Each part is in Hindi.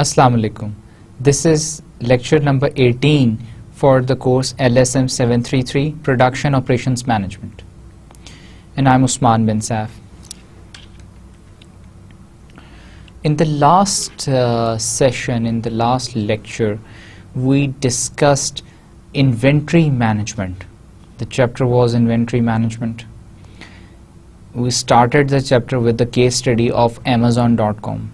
Assalamu alaikum. This is lecture number 18 for the course LSM 733 Production Operations Management, and I'm Usman bin Saif. In the last session, in the last lecture, we discussed inventory management. The chapter was inventory management. We started the chapter with the case study of Amazon.com.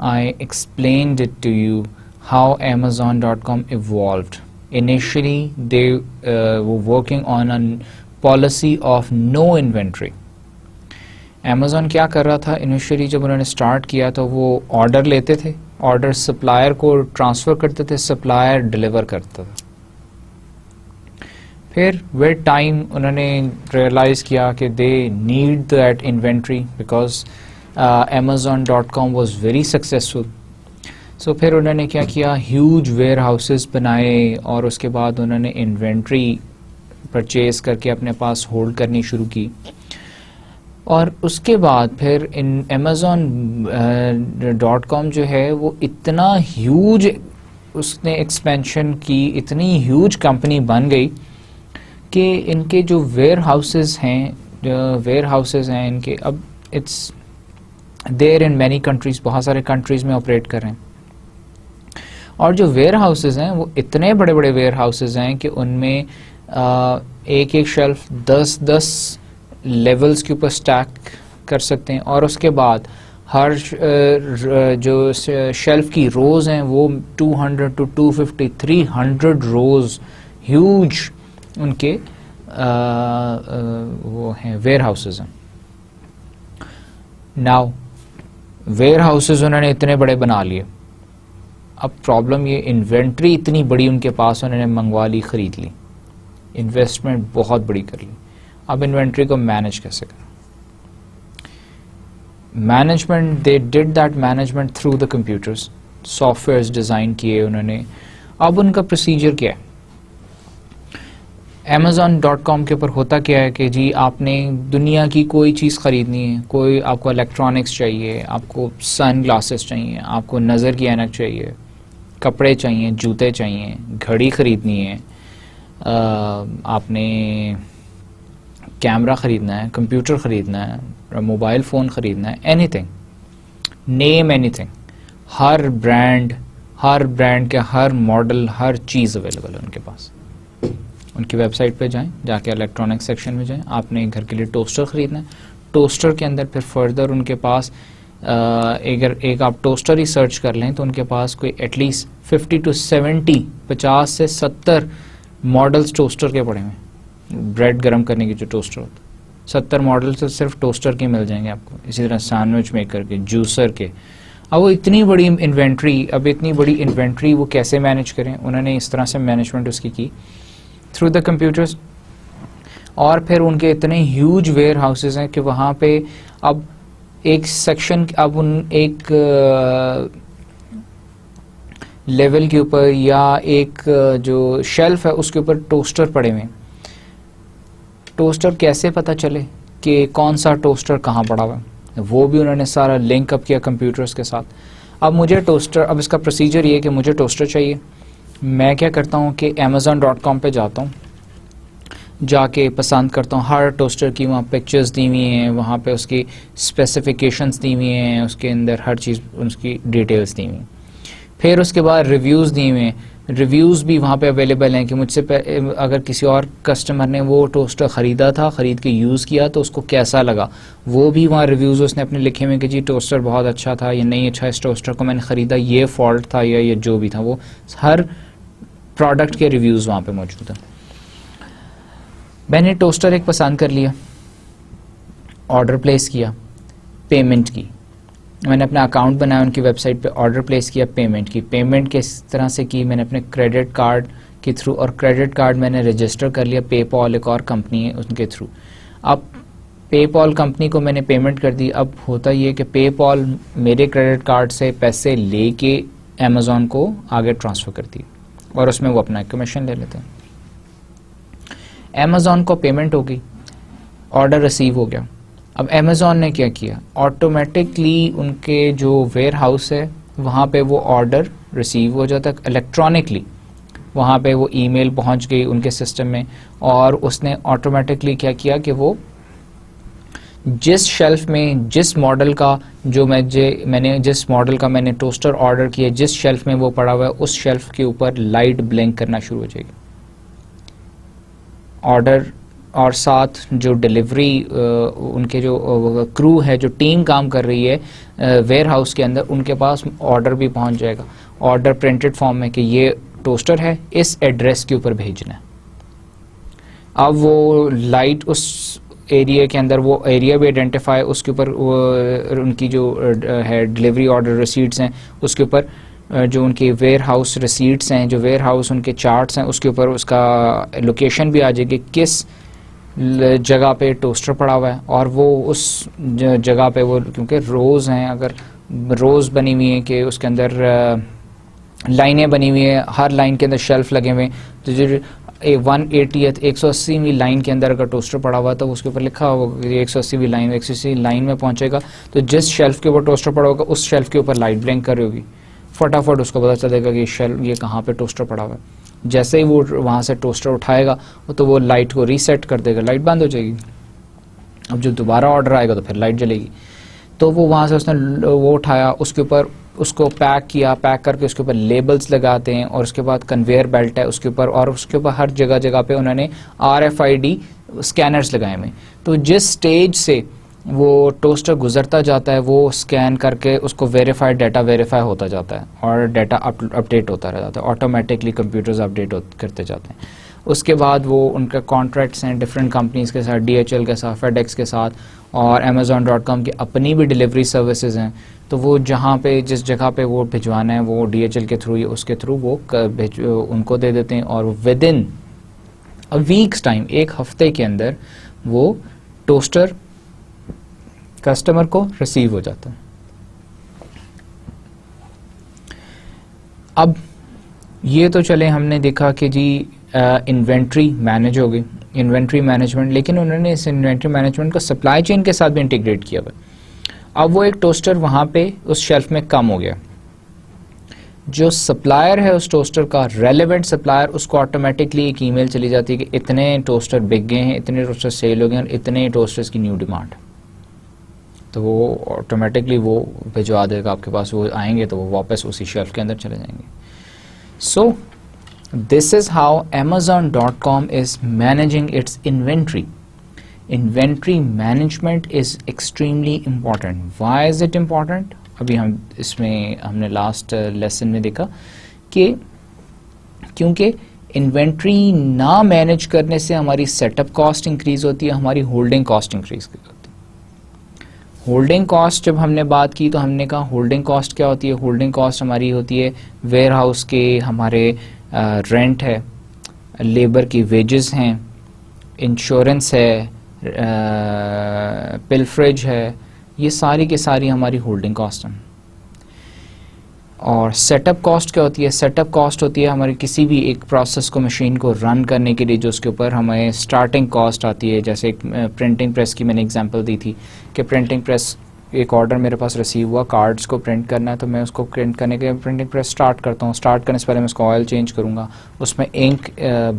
I explained it to you how Amazon.com evolved. Initially, they were working on a policy of no inventory. Amazon क्या कर रहा था? इनिशियली जब उन्होंने स्टार्ट किया तो वो ऑर्डर लेते थे, ऑर्डर सप्लायर को ट्रांसफ़र करते थे, सप्लायर डिलीवर करता था. फिर विद टाइम उन्होंने रियलाइज़ किया कि they need that inventory because Amazon.com was very successful. So फिर उन्होंने क्या किया, ह्यूज वेयर हाउसेस बनाए और उसके बाद उन्होंने इन्वेंट्री परचेज करके अपने पास होल्ड करनी शुरू की. और उसके बाद फिर इन Amazon.com जो है वो इतना ह्यूज उसने एक्सपेंशन की, इतनी ह्यूज कंपनी बन गई कि इनके जो वेयर हाउसेस हैं इनके अब it's there in many countries, बहुत सारे कंट्रीज़ में ऑपरेट कर रहे हैं. और जो वेयर हाउसेस हैं वो इतने बड़े बड़े वेयर हाउसेस हैं कि उनमें एक एक शेल्फ 10 लेवल्स के ऊपर स्टैक कर सकते हैं. और उसके बाद हर जो शेल्फ की रोज़ हैं वो 200 to 250 300 रोज़ ह्यूज उनके वो हैं वेयर हाउसेस हैं. नाउ वेयर हाउसेस उन्होंने इतने बड़े बना लिए. अब प्रॉब्लम ये, इन्वेंट्री इतनी बड़ी उनके पास उन्होंने मंगवा ली, ख़रीद ली, इन्वेस्टमेंट बहुत बड़ी कर ली. अब इन्वेंट्री को मैनेज कैसे करें? Management, they did that management through the computers, softwares design किए उन्होंने. अब उनका प्रोसीजर क्या है? Amazon.com के ऊपर होता क्या है कि जी आपने दुनिया की कोई चीज़ ख़रीदनी है, कोई आपको इलेक्ट्रॉनिक्स चाहिए, आपको सन ग्लासेस चाहिए, आपको नज़र की ऐनक चाहिए, कपड़े चाहिए, जूते चाहिए, घड़ी ख़रीदनी है, आपने कैमरा ख़रीदना है, कंप्यूटर ख़रीदना है, मोबाइल फ़ोन ख़रीदना है, एनीथिंग, नेम एनीथिंग. हर ब्रांड के हर मॉडल, हर चीज़ अवेलेबल है उनके पास. उनकी वेबसाइट पे जाएं, जाके इलेक्ट्रॉनिक सेक्शन में जाएं. आपने घर के लिए टोस्टर ख़रीदना है, टोस्टर के अंदर फिर फर्दर उनके पास अगर एक आप टोस्टर ही सर्च कर लें तो उनके पास कोई एटलीस्ट 50 से 70 मॉडल्स टोस्टर के पड़े हुए. ब्रेड गर्म करने की जो टोस्टर होता है, 70 मॉडल तो सिर्फ टोस्टर के मिल जाएंगे आपको. इसी तरह सैंडविच मेकर के, जूसर के. अब वो इतनी बड़ी इन्वेंट्री वो कैसे मैनेज करें? उन्होंने इस तरह से मैनेजमेंट उसकी की थ्रू द कंप्यूटर्स. और फिर उनके इतने ह्यूज वेयर हाउसेस हैं कि वहाँ पे अब एक सेक्शन, अब उन एक लेवल के ऊपर या एक जो शेल्फ है उसके ऊपर टोस्टर पड़े हुए हैं. टोस्टर कैसे पता चले कि कौन सा टोस्टर कहाँ पड़ा हुआ है? वो भी उन्होंने सारा लिंक अप किया कंप्यूटर्स के साथ. अब मुझे टोस्टर, अब इसका प्रोसीजर ये है कि मुझे टोस्टर चाहिए. मैं क्या करता हूँ कि Amazon.com पे जाता हूँ, जाके पसंद करता हूँ. हर टोस्टर की वहाँ पिक्चर्स दी हुई हैं, वहाँ पे उसकी स्पेसिफिकेशंस दी हुई हैं, उसके अंदर हर चीज़ उसकी डिटेल्स दी हुई हैं. फिर उसके बाद रिव्यूज़ दिए हुए हैं. रिव्यूज़ भी वहाँ पे अवेलेबल हैं कि मुझसे अगर किसी और कस्टमर ने वो टोस्टर ख़रीदा था, ख़रीद के यूज़ किया तो उसको कैसा लगा, वो भी वहाँ रिव्यूज़ उसने अपने लिखे हुए कि जी टोस्टर बहुत अच्छा था, ये नहीं अच्छा, इस टोस्टर को मैंने ख़रीदा, ये फॉल्ट था, या ये जो भी था, वो हर प्रोडक्ट के रिव्यूज़ वहाँ पे मौजूद हैं. मैंने टोस्टर एक पसंद कर लिया, ऑर्डर प्लेस किया, पेमेंट की. मैंने अपना अकाउंट बनाया, उनकी वेबसाइट पे ऑर्डर प्लेस किया, पेमेंट की. पेमेंट किस तरह से की? मैंने अपने क्रेडिट कार्ड के थ्रू, और क्रेडिट कार्ड मैंने रजिस्टर कर लिया पेपॉल, एक और कंपनी है, उनके थ्रू. अब पेपॉल कंपनी को मैंने पेमेंट कर दी. अब होता ये कि पेपॉल मेरे क्रेडिट कार्ड से पैसे लेके Amazon को आगे ट्रांसफ़र करती है और उसमें वो अपना कमीशन ले लेते हैं. Amazon को पेमेंट हो गई, ऑर्डर रिसीव हो गया. अब अमेज़ॉन ने क्या किया, ऑटोमेटिकली उनके जो वेयर हाउस है वहाँ पे वो ऑर्डर रिसीव हो जाता है इलेक्ट्रॉनिकली, वहाँ पे वो ईमेल पहुँच गई उनके सिस्टम में, और उसने ऑटोमेटिकली क्या किया कि वो जिस शेल्फ में जिस मॉडल का मैंने जिस मॉडल का मैंने टोस्टर ऑर्डर किया, जिस शेल्फ में वो पड़ा हुआ है उस शेल्फ के ऊपर लाइट ब्लिंक करना शुरू हो जाएगी। ऑर्डर और साथ जो डिलीवरी उनके जो क्रू है, जो टीम काम कर रही है वेयर हाउस के अंदर, उनके पास ऑर्डर भी पहुंच जाएगा, ऑर्डर प्रिंटेड फॉर्म में कि ये टोस्टर है, इस एड्रेस के ऊपर भेजना है। अब वो लाइट उस एरिया के अंदर, वो एरिया भी आइडेंटिफाई, उसके ऊपर उनकी जो है डिलीवरी ऑर्डर रिसीट्स हैं उसके ऊपर जो उनकी वेयर हाउस रिसीट्स हैं, जो वेयर हाउस उनके चार्ट्स हैं, उसके ऊपर उसका लोकेशन भी आ जाएगी किस जगह पे टोस्टर पड़ा हुआ है। और वो उस जगह पे वो, क्योंकि रोज़ हैं, अगर रोज़ बनी हुई है कि उसके अंदर लाइनें बनी हुई हैं, हर लाइन के अंदर शेल्फ लगे हुए हैं, तो जो 180वीं लाइन के अंदर अगर टोस्टर पड़ा हुआ तो उसके ऊपर लिखा होगा 180वीं लाइन, 180 लाइन में पहुंचेगा तो जिस शेल्फ के ऊपर टोस्टर पड़ा होगा उस शेल्फ के ऊपर लाइट ब्लिंक कर रही होगी, फटाफट उसको पता चलेगा कि ये कहाँ पे टोस्टर पड़ा हुआ है। जैसे ही वो वहाँ से टोस्टर उठाएगा तो वो लाइट को रीसेट कर देगा, लाइट बंद हो जाएगी। अब जब दोबारा ऑर्डर आएगा तो फिर लाइट जलेगी। तो वो वहाँ से उसने वो उठाया, उसके ऊपर उसको पैक किया, पैक करके उसके ऊपर लेबल्स लगाते हैं, और उसके बाद कन्वेयर बेल्ट है उसके ऊपर, और उसके ऊपर हर जगह जगह पे उन्होंने RFID स्कैनर्स लगाए हुए। तो जिस स्टेज से वो टोस्टर गुजरता जाता है वो स्कैन करके उसको वेरीफाइड डाटा वेरीफाई होता जाता है और डाटा अपडेट होता रह जाता है, ऑटोमेटिकली कंप्यूटर्स अपडेट करते जाते हैं। उसके बाद वो उनका कॉन्ट्रैक्ट्स हैं डिफरेंट कंपनीज़ के साथ, DHL के साथ, FedEx के साथ, और Amazon.com की अपनी भी डिलीवरी सर्विसेज हैं। तो वो जहाँ पे जिस जगह पे वो भिजवाना है वो DHL के थ्रू या उसके थ्रू वो उनको दे देते हैं, और with in a weeks time, एक हफ्ते के अंदर वो टोस्टर कस्टमर को रिसीव हो जाता है। अब ये तो चले हमने देखा कि जी इन्वेंट्री मैनेज हो गई, इन्वेंट्री मैनेजमेंट, लेकिन उन्होंने इस इन्वेंट्री मैनेजमेंट को सप्लाई चेन के साथ भी इंटीग्रेट किया हुआ। अब वो एक टोस्टर वहाँ पे उस शेल्फ में कम हो गया, जो सप्लायर है उस टोस्टर का, रेलेवेंट सप्लायर, उसको ऑटोमेटिकली एक ईमेल चली जाती है कि इतने टोस्टर बिक गए हैं, इतने टोस्टर सेल हो गए हैं और इतने टोस्टर्स की न्यू डिमांड। तो वो ऑटोमेटिकली वो भिजवा देगा आपके पास, वो आएंगे तो वो वापस उसी शेल्फ के अंदर चले जाएंगे। So this is how Amazon.com is managing its inventory. Inventory management is extremely important. Why is it important? अभी हम इसमें हमने लास्ट लेसन में देखा कि क्योंकि इन्वेंट्री ना मैनेज करने से हमारी सेटअप कॉस्ट इंक्रीज होती है, हमारी होल्डिंग कॉस्ट इंक्रीज होती है। होल्डिंग कॉस्ट जब हमने बात की तो हमने कहा होल्डिंग कॉस्ट क्या होती है। होल्डिंग कॉस्ट हमारी होती है वेयर हाउस के हमारे रेंट है, लेबर की वेजेस हैं, इंश्योरेंस है, पिलफ्रेज है, ये सारी की सारी हमारी होल्डिंग कॉस्ट हैं। और सेटअप कॉस्ट क्या होती है? सेटअप कॉस्ट होती है हमारी किसी भी एक प्रोसेस को, मशीन को रन करने के लिए जो उसके ऊपर हमें स्टार्टिंग कॉस्ट आती है। जैसे एक प्रिंटिंग प्रेस की मैंने एग्जांपल दी थी कि प्रिंटिंग प्रेस, एक ऑर्डर मेरे पास रिसीव हुआ, कार्ड्स को प्रिंट करना है, तो मैं उसको प्रिंट करने के लिए प्रिंटिंग प्रेस स्टार्ट करता हूँ। स्टार्ट करने से पहले मैं उसको ऑयल चेंज करूँगा, उसमें इंक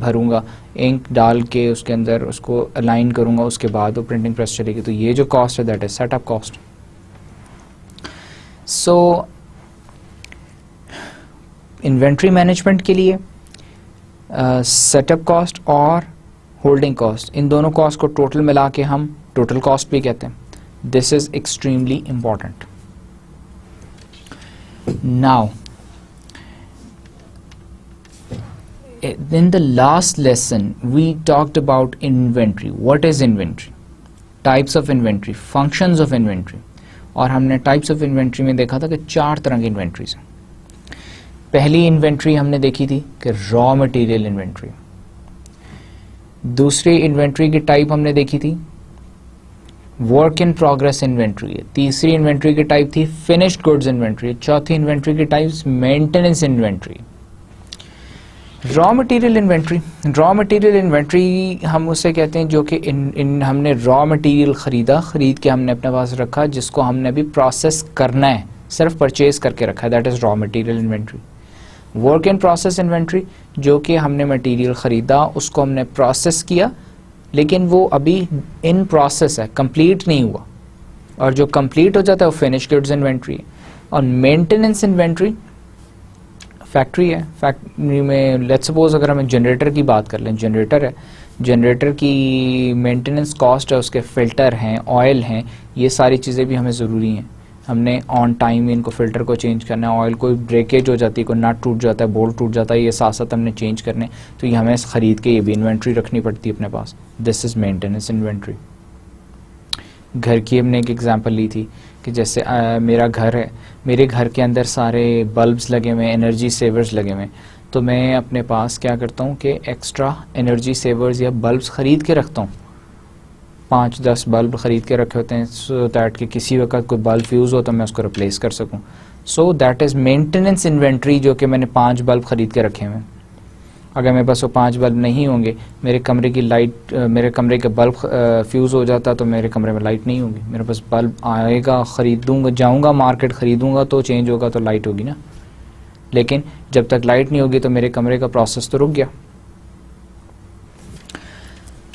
भरूँगा, इंक डाल के उसके अंदर उसको अलाइन करूँगा, उसके बाद वो प्रिंटिंग प्रेस चलेगी। तो ये जो कॉस्ट है that is setup cost. So inventory management के लिए सेटअप कॉस्ट और होल्डिंग कॉस्ट, इन दोनों कॉस्ट को टोटल मिला के हम टोटल कॉस्ट भी कहते हैं। This is extremely important. Now in the last lesson we talked about inventory. What is inventory? Types of inventory, functions of inventory. और हमने types of inventory में देखा था कि 4 तरह की inventories हैं। पहली इन्वेंट्री हमने देखी थी कि रॉ मटेरियल इन्वेंट्री। दूसरी इन्वेंट्री की टाइप हमने देखी थी वर्क इन प्रोग्रेस इन्वेंट्री है। तीसरी इन्वेंट्री की टाइप थी फिनिश्ड गुड्स इन्वेंट्री। चौथी इन्वेंट्री की type maintenance inventory. Raw material inventory, raw material inventory हम उसे कहते हैं जो कि हमने रॉ मटेरियल खरीद के हमने अपने पास रखा, जिसको हमने अभी प्रोसेस करना है सिर्फ परचेज करके रखा है, that is raw material inventory. Work in process inventory, जो कि हमने मटेरियल ख़रीदा, उसको हमने प्रोसेस किया, लेकिन वो अभी इन प्रोसेस है, कंप्लीट नहीं हुआ, और जो कंप्लीट हो जाता है वो फिनिश गुड्स इन्वेंट्री है। और मेंटेनेंस इन्वेंट्री फैक्ट्री है, फैक्ट्री में लेट्स सपोज अगर हम जनरेटर की बात कर लें, जनरेटर है, जनरेटर की मेंटेनेंस कॉस्ट है, उसके फ़िल्टर हैं, ऑयल हैं, ये सारी चीज़ें भी हमें ज़रूरी हैं। हमने ऑन टाइम इनको फ़िल्टर को चेंज करना है, ऑयल कोई ब्रेकेज हो जाती है, कोई नट टूट जाता है, बोल्ट टूट जाता है, ये साथ साथ हमने चेंज करने, तो ये हमें ख़रीद के ये भी इन्वेंट्री रखनी पड़ती है अपने पास। This is maintenance inventory. घर की हमने एक एग्जांपल ली थी कि जैसे मेरा घर है, मेरे घर के अंदर सारे बल्ब्स लगे हुए हैं, एनर्जी सेवर्स लगे हुए हैं, तो मैं अपने पास क्या करता हूँ कि एक्स्ट्रा एनर्जी सेवर्स या बल्ब्स ख़रीद के रखता हूँ। 5-10 बल्ब ख़रीद के रखे होते हैं, सो दैट कि किसी वक्त कोई बल्ब फ्यूज़ हो तो मैं उसको रिप्लेस कर सकूँ। सो दैट इज़ मेंटेनेंस इन्वेंट्री, जो कि मैंने 5 बल्ब ख़रीद के रखे हुए हैं। अगर मेरे पास वो 5 बल्ब नहीं होंगे, मेरे कमरे की लाइट, मेरे कमरे के बल्ब फ्यूज़ हो जाता तो मेरे कमरे में लाइट नहीं होगी। मेरे पास बल्ब आएगा, ख़रीदूँगा, जाऊँगा मार्केट, ख़रीदूँगा तो चेंज होगा तो लाइट होगी ना, लेकिन जब तक लाइट नहीं होगी तो मेरे कमरे का प्रोसेस तो रुक गया।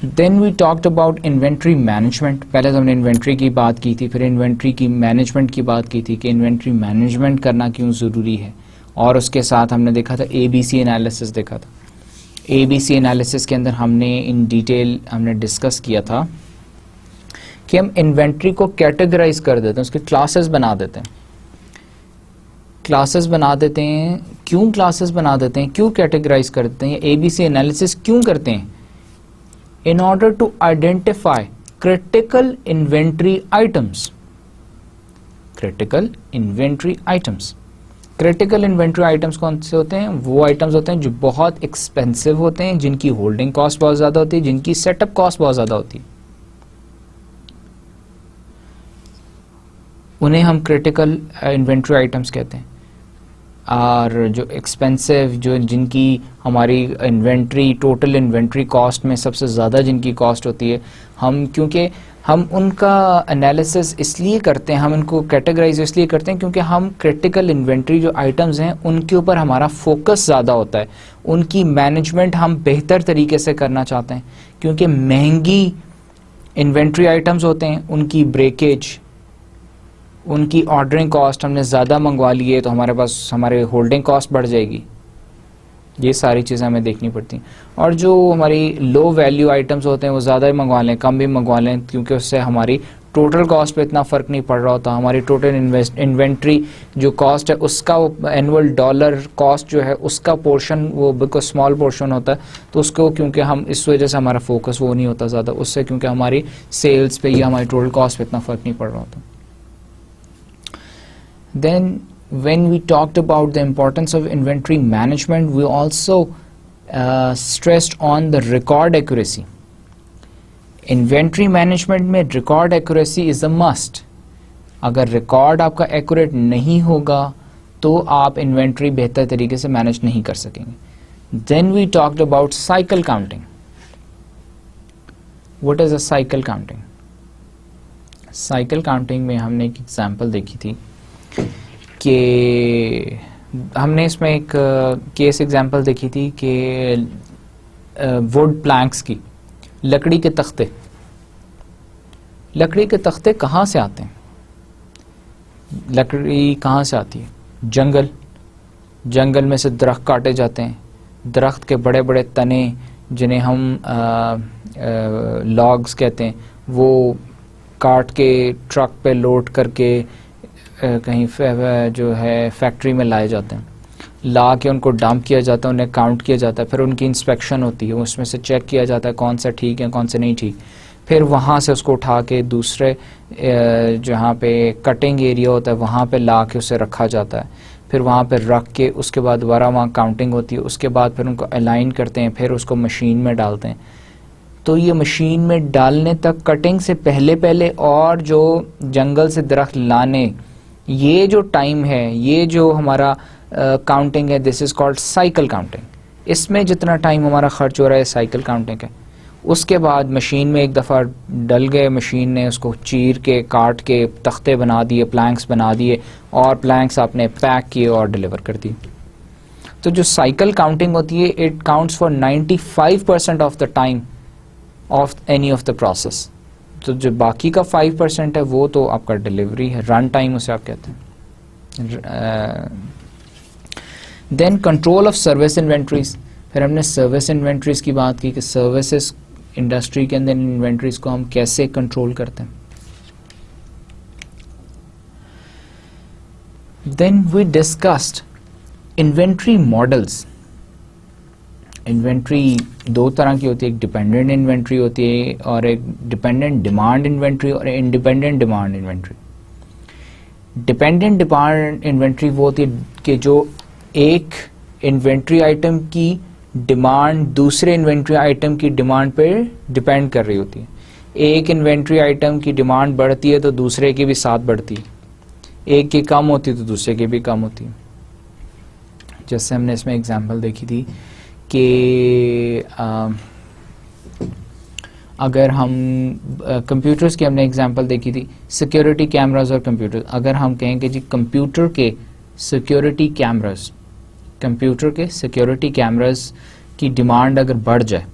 Then we talked about inventory management. पहले तो हमने इन्वेंट्री की बात की थी, फिर इन्वेंट्री की मैनेजमेंट की बात की थी कि इन्वेंट्री मैनेजमेंट करना क्यों ज़रूरी है, और उसके साथ हमने देखा था ABC एनालिसिस देखा था। ABC एनालिसिस के अंदर हमने इन डिटेल हमने डिस्कस किया था कि हम इन्वेंट्री को कैटेगराइज कर देते हैं, उसके क्लासेस बना देते हैं। क्लासेस बना देते हैं, क्यों क्लासेस बना देते हैं, क्यों कैटेगराइज कर देते हैं, ABC एनालिसिस क्यों करते हैं? In order to identify critical inventory items. Critical inventory items. Critical inventory items कौन से होते हैं? वो आइटम्स होते हैं जो बहुत एक्सपेंसिव होते हैं, जिनकी होल्डिंग कॉस्ट बहुत ज़्यादा होती है, जिनकी सेटअप कॉस्ट बहुत ज़्यादा होती है, उन्हें हम क्रिटिकल इन्वेंट्री आइटम्स कहते हैं। और जो एक्सपेंसिव, जो जिनकी हमारी इन्वेंट्री, टोटल इन्वेंट्री कॉस्ट में सबसे ज़्यादा जिनकी कॉस्ट होती है, हम क्योंकि हम उनका एनालिसिस इसलिए करते हैं, हम इनको कैटेगराइज इसलिए करते हैं क्योंकि हम क्रिटिकल इन्वेंट्री जो आइटम्स हैं उनके ऊपर हमारा फोकस ज़्यादा होता है, उनकी मैनेजमेंट हम बेहतर तरीके से करना चाहते हैं। क्योंकि महंगी इन्वेंट्री आइटम्स होते हैं, उनकी ब्रेकेज, उनकी ऑर्डरिंग कॉस्ट हमने ज़्यादा मंगवा लिए तो हमारे पास हमारे होल्डिंग कॉस्ट बढ़ जाएगी। ये सारी चीज़ें हमें देखनी पड़ती हैं। और जो हमारी लो वैल्यू आइटम्स होते हैं वो ज़्यादा ही मंगवा लें, कम भी मंगवा लें, क्योंकि उससे हमारी टोटल कॉस्ट पे इतना फ़र्क नहीं पड़ रहा होता। हमारी टोटल इन्वेंट्री जो कॉस्ट है उसका एनुअल डॉलर कॉस्ट जो है उसका पोर्शन वो बिल्कुल स्मॉल पोर्शन होता है, तो उसको क्योंकि हम इस वजह से हमारा फोकस वो नहीं होता ज़्यादा उससे, क्योंकि हमारी सेल्स पे या हमारी टोटल कॉस्ट पे इतना फ़र्क नहीं पड़ रहा होता। Then when we talked about the importance of inventory management, we also stressed on the record accuracy. Inventory management में record accuracy is a must. अगर record आपका accurate नहीं होगा तो आप inventory बेहतर तरीके से manage नहीं कर सकेंगे। Then we talked about cycle counting. What is a cycle counting? Cycle counting में हमने एक example देखी थी कि हमने इसमें एक केस एग्जांपल देखी थी कि वुड प्लैंक्स की, लकड़ी के तख्ते। लकड़ी के तख्ते कहाँ से आते हैं? लकड़ी कहाँ से आती है? जंगल में से दरख्त काटे जाते हैं, दरख्त के बड़े बड़े तने जिन्हें हम लॉग्स कहते हैं, वो काट के ट्रक पे लोड करके कहीं जो है फैक्ट्री में लाए जाते हैं, ला के उनको डंप किया जाता है, उन्हें काउंट किया जाता है, फिर उनकी इंस्पेक्शन होती है, उसमें से चेक किया जाता है कौन सा ठीक है कौन से नहीं ठीक, फिर वहाँ से उसको उठा के दूसरे जहाँ पे कटिंग एरिया होता है वहाँ पे ला के उसे रखा जाता है, फिर वहाँ पे रख के उसके बाद दोबारा वहाँ काउंटिंग होती है, उसके बाद फिर उनको अलाइन करते हैं, फिर उसको मशीन में डालते हैं। तो ये मशीन में डालने तक, कटिंग से पहले और जो जंगल से दरख्त लाने, ये जो टाइम है, ये जो हमारा काउंटिंग है, this is called cycle counting. इसमें जितना टाइम हमारा खर्च हो रहा है साइकिल काउंटिंग है, उसके बाद मशीन में एक दफ़ा डल गए, मशीन ने उसको चीर के काट के तख्ते बना दिए, प्लैंक्स बना दिए और प्लैंक्स आपने पैक किए और डिलीवर कर दिए। तो जो साइकिल काउंटिंग होती है it counts for 95% of the time of any of the process. तो जो बाकी का 5% है वो तो आपका डिलीवरी है, रन टाइम उसे आप कहते हैं। Then control of service inventories, फिर हमने सर्विस इन्वेंट्रीज की बात की कि सर्विसेज इंडस्ट्री के अंदर इन्वेंट्रीज को हम कैसे कंट्रोल करते हैं। Then we discussed inventory models. Inventory दो तरह की होती है, एक डिपेंडेंट इन्वेंट्री होती है और एक डिपेंडेंट डिमांड इन्वेंट्री और independent demand inventory. Dependent demand inventory वो होती है कि जो एक इन्वेंट्री आइटम की डिमांड दूसरे इन्वेंट्री आइटम की डिमांड पे डिपेंड कर रही होती है। एक इन्वेंट्री आइटम की डिमांड बढ़ती है तो दूसरे की भी साथ बढ़ती है, एक की कम होती है तो दूसरे की भी कम होती है। जैसे हमने इसमें एग्जांपल देखी थी कि अगर हम कंप्यूटर्स की हमने एग्जांपल देखी थी, सिक्योरिटी कैमरास और कंप्यूटर। अगर हम कहें कि जी कंप्यूटर के सिक्योरिटी कैमरास की डिमांड अगर बढ़ जाए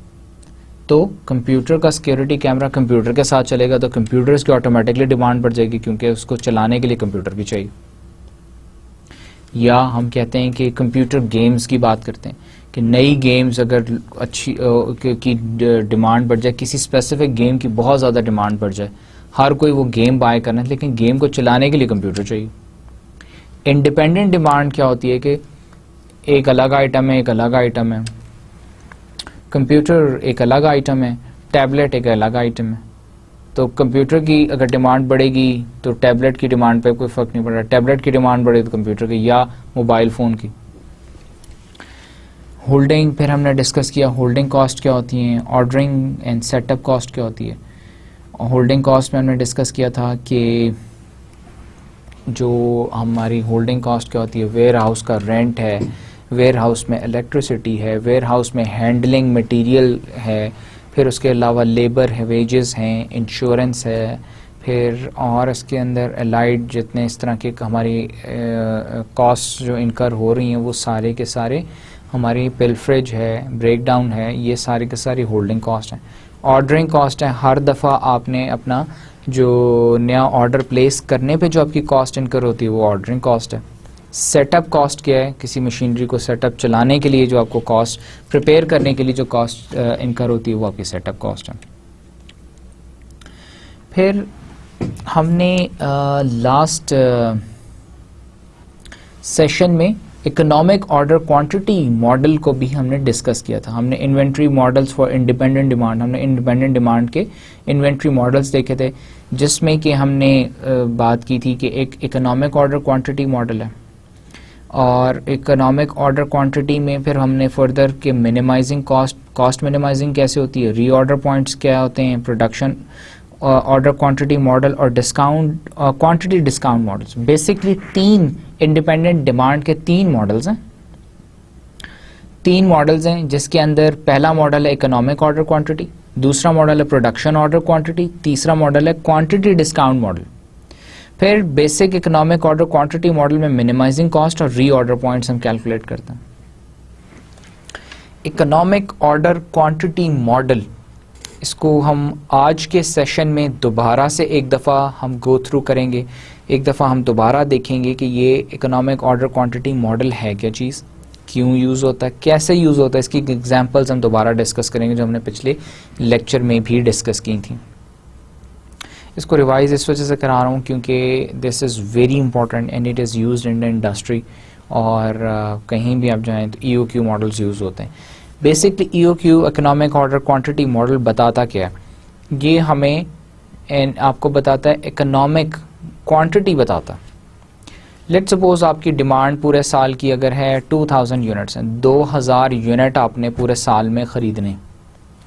तो कंप्यूटर का सिक्योरिटी कैमरा कंप्यूटर के साथ चलेगा तो कंप्यूटर्स की ऑटोमेटिकली डिमांड बढ़ जाएगी क्योंकि उसको चलाने के लिए कंप्यूटर भी चाहिए। या हम कहते हैं कि कंप्यूटर गेम्स की बात करते हैं कि नई गेम्स अगर अच्छी की डिमांड बढ़ जाए, किसी स्पेसिफिक गेम की बहुत ज़्यादा डिमांड बढ़ जाए, हर कोई वो गेम बाय करना है लेकिन गेम को चलाने के लिए कंप्यूटर चाहिए। इंडिपेंडेंट डिमांड क्या होती है कि एक अलग आइटम है, एक अलग आइटम है, कंप्यूटर एक अलग आइटम है, टैबलेट एक अलग आइटम है। तो कंप्यूटर की अगर डिमांड बढ़ेगी तो टैबलेट की डिमांड पे कोई फ़र्क नहीं पड़ रहा, टैबलेट की डिमांड बढ़े तो कंप्यूटर की या मोबाइल फ़ोन की। होल्डिंग, फिर हमने डिस्कस किया होल्डिंग कॉस्ट क्या होती हैं, ऑर्डरिंग एंड सेटअप कॉस्ट क्या होती है। होल्डिंग कॉस्ट में हमने डिस्कस किया था कि जो हमारी होल्डिंग कॉस्ट क्या होती है, वेयर हाउस का रेंट है, वेयर हाउस में इलेक्ट्रिसिटी है, वेयर हाउस में हैंडलिंग मटेरियल है, फिर उसके अलावा लेबर है, वेजेस हैं, इंश्योरेंस है, फिर और इसके अंदर अलाइड जितने इस तरह के हमारी कॉस्ट जो इनकर हो रही हैं वो सारे के सारे हमारी पिलफ्रेज है, ब्रेकडाउन है, ये सारी के सारी होल्डिंग कॉस्ट है। ऑर्डरिंग कॉस्ट है, हर दफ़ा आपने अपना जो नया ऑर्डर प्लेस करने पे जो आपकी कॉस्ट इनकर होती है वो ऑर्डरिंग कॉस्ट है। सेटअप कॉस्ट क्या है, किसी मशीनरी को सेटअप चलाने के लिए जो आपको कॉस्ट, प्रिपेयर करने के लिए जो कॉस्ट इनकर होती है वो आपकी सेटअप कॉस्ट है। फिर हमने लास्ट सेशन में इकोनॉमिक ऑर्डर क्वांटिटी मॉडल को भी हमने डिस्कस किया था। हमने inventory models for independent demand, हमने इंडिपेंडेंट डिमांड के इन्वेंट्री मॉडल्स देखे थे जिसमें कि हमने बात की थी कि एक इकोनॉमिक ऑर्डर क्वांटिटी मॉडल है और इकोनॉमिक ऑर्डर क्वांटिटी में फिर हमने फर्दर के मिनिमाइजिंग कॉस्ट मिनिमाइजिंग कैसे होती है, रीऑर्डर पॉइंट्स क्या होते हैं, प्रोडक्शन ऑर्डर क्वांटिटी मॉडल और discount quantity discount models. Basically तीन इंडिपेंडेंट डिमांड के तीन मॉडल्स हैं जिसके अंदर पहला मॉडल है इकोनॉमिक ऑर्डर क्वांटिटी, दूसरा मॉडल है प्रोडक्शन ऑर्डर क्वांटिटी, तीसरा मॉडल है क्वांटिटी डिस्काउंट मॉडल। फिर basic economic order quantity model में मिनिमाइजिंग कॉस्ट और रीऑर्डर पॉइंट्स हम कैलकुलेट करते हैं। इकोनॉमिक ऑर्डर क्वांटिटी मॉडल, इसको हम आज के सेशन में दोबारा से एक दफ़ा हम गो थ्रू करेंगे, एक दफ़ा हम दोबारा देखेंगे कि ये इकोनॉमिक ऑर्डर क्वांटिटी मॉडल है क्या चीज़, क्यों यूज़ होता है, कैसे यूज़ होता है, इसकी एग्जांपल्स हम दोबारा डिस्कस करेंगे जो हमने पिछले लेक्चर में भी डिस्कस की थी। इसको रिवाइज इस वजह से करा रहा हूँ क्योंकि this is very important and it is used in the industry और कहीं भी आप जाएँ तो EOQ मॉडल्स यूज़ होते हैं। Basically EOQ economic order quantity model बताता क्या है, ये हमें आपको बताता है इकोनॉमिक क्वांटिटी बताता। लेट्स सपोज आपकी डिमांड पूरे साल की अगर है 2000 यूनिट्स हैं, 2000 यूनिट आपने पूरे साल में ख़रीदने,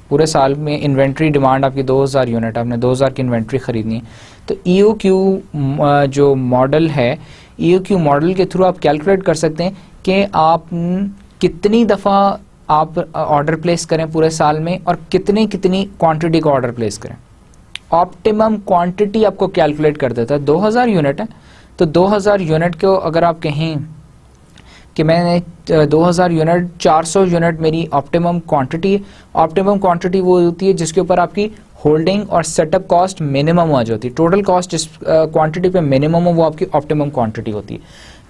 पूरे साल में इन्वेंट्री डिमांड आपकी 2000 यूनिट, आपने 2000 की इन्वेंट्री ख़रीदनी है। तो EOQ जो मॉडल है, EOQ मॉडल के थ्रू आप कैलकुलेट कर सकते हैं कि आप कितनी दफ़ा आप ऑर्डर प्लेस करें पूरे साल में, और कितनी कितनी क्वांटिटी का ऑर्डर प्लेस करें। ऑप्टिमम क्वांटिटी आपको कैलकुलेट कर देता है। 2000 यूनिट है, तो 2000 यूनिट को अगर आप कहें कि मैंने 2000 यूनिट, 400 यूनिट मेरी ऑप्टिमम क्वांटिटी है। ऑप्टिमम क्वांटिटी वो होती है जिसके ऊपर आपकी होल्डिंग और सेटअप कॉस्ट मिनिमम आ जाती है। टोटल कॉस्ट जिस क्वांटिटी पे मिनिमम हो वो आपकी ऑप्टिमम क्वांटिटी होती है।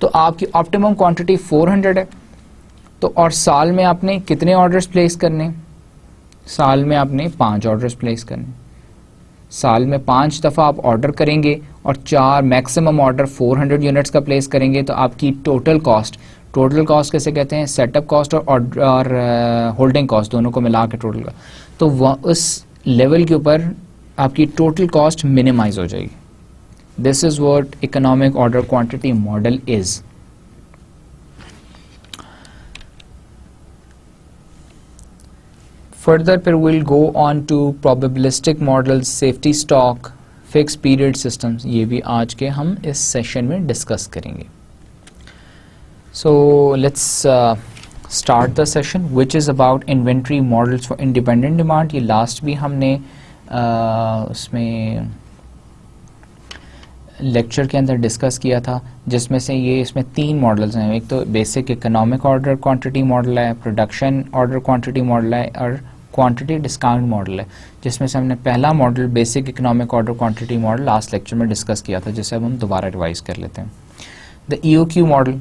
तो आपकी ऑप्टिमम क्वांटिटी 400 है, तो और साल में आपने कितने ऑर्डर्स प्लेस करने? साल में आपने 5 ऑर्डर्स प्लेस करने। साल में 5 दफ़ा आप ऑर्डर करेंगे और 4 मैक्सिमम ऑर्डर 400 यूनिट्स का प्लेस करेंगे, तो आपकी टोटल कॉस्ट कैसे कहते हैं? सेटअप कॉस्ट और होल्डिंग कॉस्ट दोनों को मिला के टोटल का, तो उस लेवल के ऊपर आपकी टोटल कॉस्ट मिनिमाइज हो जाएगी। This is what economic order quantity model is. Further फिर will go on to probabilistic models, safety stock, fix period systems. ये भी आज के हम इस सेशन में डिस्कस करेंगे। So let's start the session which is about inventory models for independent demand। ये लास्ट भी हमने उसमें लेक्चर के अंदर डिस्कस किया था, जिसमें से ये इसमें 3 मॉडल्स हैं। एक तो basic economic order quantity model है, प्रोडक्शन ऑर्डर क्वांटिटी मॉडल है, और क्वांटिटी डिस्काउंट मॉडल है, जिसमें से हमने पहला model basic economic order quantity model last lecture में डिस्कस किया था, जिसे अब हम दोबारा रिवाइज कर लेते हैं। The EOQ model.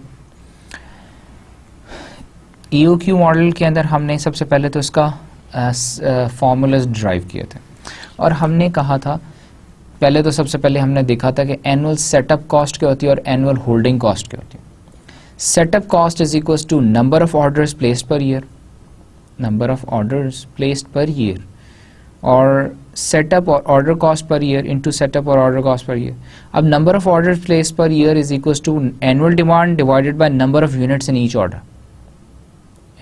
EOQ model के अंदर हमने सबसे पहले तो इसका फॉर्मूलाज ड्राइव किए थे, और हमने कहा था पहले तो सबसे पहले हमने देखा था कि एनुअल सेटअप कॉस्ट क्या होती है और एनुअल होल्डिंग कॉस्ट क्या होती है। Setup cost is equals to number of orders placed per year, number of orders placed per year, और सेटअप और order cost per year into setup और ऑर्डर कॉस्ट पर ईयर। अब number of orders placed per year is equals to annual demand divided by number of units in each order.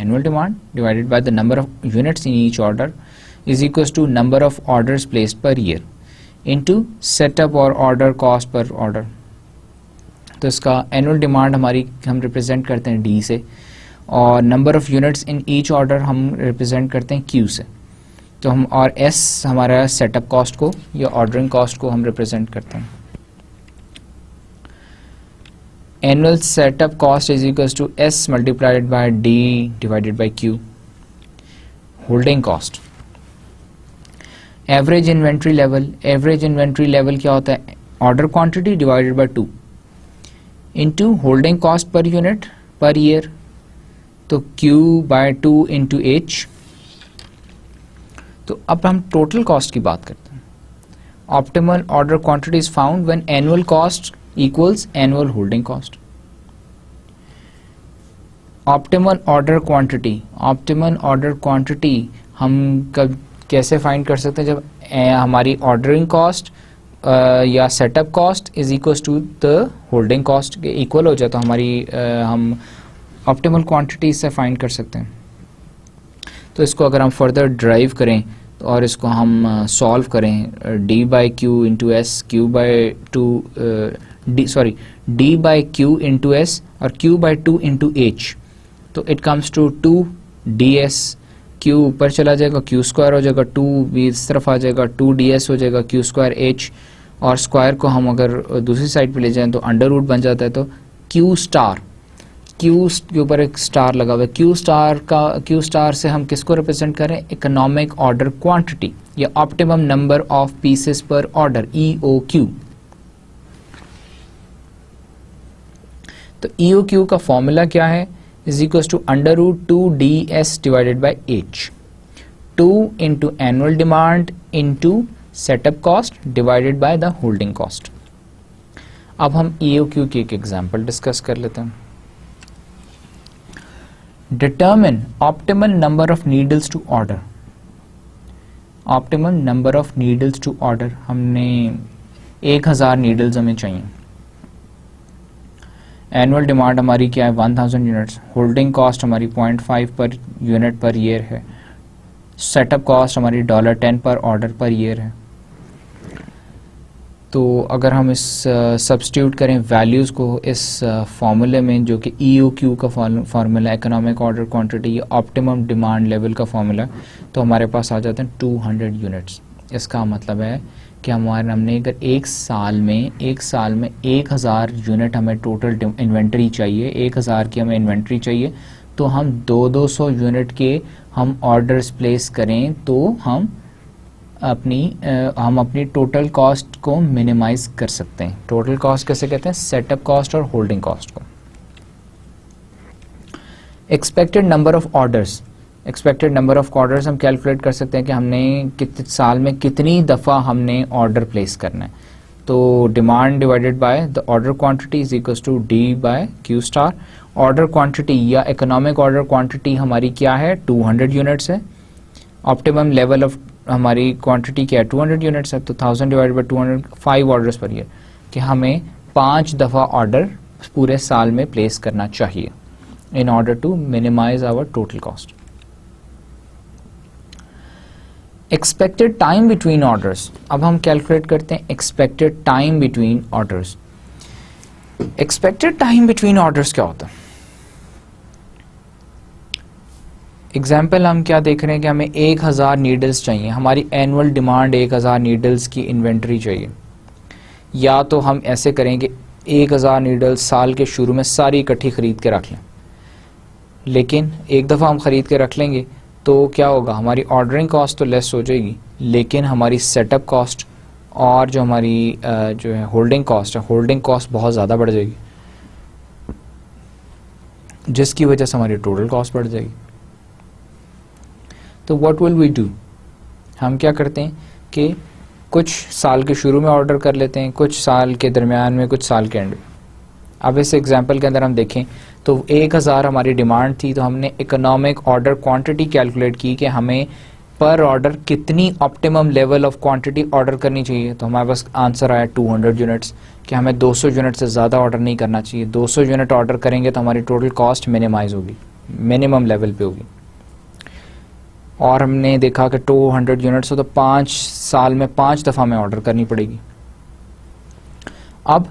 Annual demand divided by the number of units in each order is equals to number of orders placed per year into setup or order cost per order। तो इसका annual demand हमारी हम रिप्रेजेंट करते हैं D से, और number of units in each order हम रिप्रेजेंट करते हैं Q से। तो हम और S हमारा setup cost को या ordering cost को हम रिप्रेजेंट करते हैं। Annual setup cost is equals to S multiplied by D divided by Q। Holding cost, average inventory level क्या होता है? Order quantity divided by 2 into holding cost per unit per year, तो Q by 2 into H। तो अब हम total cost की बात करते हैं। Optimal order quantity is found when annual cost equals annual holding cost। Optimal order quantity हम कब कैसे फाइंड कर सकते हैं? जब हमारी ऑर्डरिंग कॉस्ट या setup cost is equals to the holding cost के इक्वल हो जाए, तो हमारी हम ऑप्टिमल क्वांटिटी से फाइंड कर सकते हैं। तो इसको अगर हम फर्दर ड्राइव करें और इसको हम सॉल्व करें, D by Q into S, Q by 2 D by Q into S और Q बाई 2 इंटू H, तो it comes to 2DS। Q ऊपर चला जाएगा, Q स्क्वायर हो जाएगा, 2 भी इस तरफ आ जाएगा, 2DS हो जाएगा, Q स्क्वायर H, और स्क्वायर को हम अगर दूसरी साइड पे ले जाएं तो अंडर रूट बन जाता है। तो Q के ऊपर एक स्टार लगा हुआ है। Q स्टार से हम किसको रिप्रेजेंट करें? इकोनॉमिक ऑर्डर क्वांटिटी या ऑप्टिमम नंबर ऑफ पीसेस पर ऑर्डर, EOQ। तो EOQ का फॉर्मूला क्या है? is equals to under root 2DS divided by H, 2 into annual demand into setup cost divided by the holding cost। अब हम EOQ की एक एग्जांपल डिस्कस कर लेते हैं। Determine optimal number of needles to order। Optimal number of needles to order, हमने 1000 नीडल्स हमें चाहिए। एनुअल डिमांड हमारी क्या है? 1000 यूनिट्स। होल्डिंग कॉस्ट हमारी 0.5 पर यूनिट पर ईयर है। सेटअप कॉस्ट हमारी $10 पर ऑर्डर पर ईयर है। तो अगर हम इस सब्स्टिट्यूट करें वैल्यूज़ को इस फार्मूले में, जो कि EOQ का फार्मूला, इकोनॉमिक ऑर्डर क्वांटिटी या ऑप्टिमम डिमांड लेवल का फार्मूला, तो हमारे पास आ जाते हैं 200 यूनिट्स। इसका मतलब है कि हमने अगर एक साल में 1000 यूनिट हमें टोटल इन्वेंट्री चाहिए, 1000 की हमें इन्वेंट्री चाहिए, तो हम 200 यूनिट के हम ऑर्डर्स प्लेस करें तो हम अपनी टोटल कॉस्ट को मिनिमाइज कर सकते हैं। टोटल कॉस्ट कैसे कहते हैं? सेटअप कॉस्ट और होल्डिंग कॉस्ट को। एक्सपेक्टेड नंबर ऑफ ऑर्डर्स, हम कैलकुलेट कर सकते हैं कि हमने कितने साल में कितनी दफ़ा हमने ऑर्डर प्लेस करना है। तो demand divided by the order quantity is equals to D by Q star. Order quantity या इकोनॉमिक ऑर्डर क्वांटिटी हमारी क्या है? 200 यूनिट्स है। ऑप्टिमम लेवल ऑफ हमारी क्वांटिटी क्या है? 200 यूनिट्स है। तो 1000 divided by 200, 5 orders per year, कि हमें 5 दफ़ा ऑर्डर पूरे साल में प्लेस करना चाहिए in order to minimise our total cost. Expected time between orders, अब हम कैलकुलेट करते हैं expected time between orders. Expected time between orders क्या होता है? एग्जाम्पल हम क्या देख रहे हैं कि हमें 1000 नीडल्स चाहिए, हमारी एनुअल डिमांड 1000 नीडल्स की इन्वेंट्री चाहिए। या तो हम ऐसे करेंगे 1000 नीडल्स साल के शुरू में सारी इकट्ठी खरीद के रख लें, लेकिन एक दफ़ा हम खरीद के रख लेंगे तो क्या होगा? हमारी ऑर्डरिंग कॉस्ट तो लेस हो जाएगी, लेकिन हमारी सेटअप कॉस्ट और जो हमारी जो है होल्डिंग कॉस्ट है, होल्डिंग कॉस्ट बहुत ज़्यादा बढ़ जाएगी, जिसकी वजह से हमारी टोटल कॉस्ट बढ़ जाएगी। तो व्हाट विल वी डू? हम क्या करते हैं कि कुछ साल के शुरू में ऑर्डर कर लेते हैं, कुछ साल के दरमियान में, कुछ साल के एंड में। अब इस एग्जांपल के अंदर हम देखें तो 1000 हमारी डिमांड थी, तो हमने इकोनॉमिक ऑर्डर क्वांटिटी कैलकुलेट की कि हमें पर ऑर्डर कितनी optimum level of quantity order करनी चाहिए। तो हमारे पास आंसर आया 200 यूनिट्स, कि हमें 200 यूनिट से ज़्यादा ऑर्डर नहीं करना चाहिए। 200 यूनिट ऑर्डर करेंगे तो हमारी टोटल कॉस्ट मिनिमाइज होगी, मिनिमम लेवल पे होगी। और हमने देखा कि 200 यूनिट्स हो तो 5 साल में 5 दफ़ा में ऑर्डर करनी पड़ेगी। अब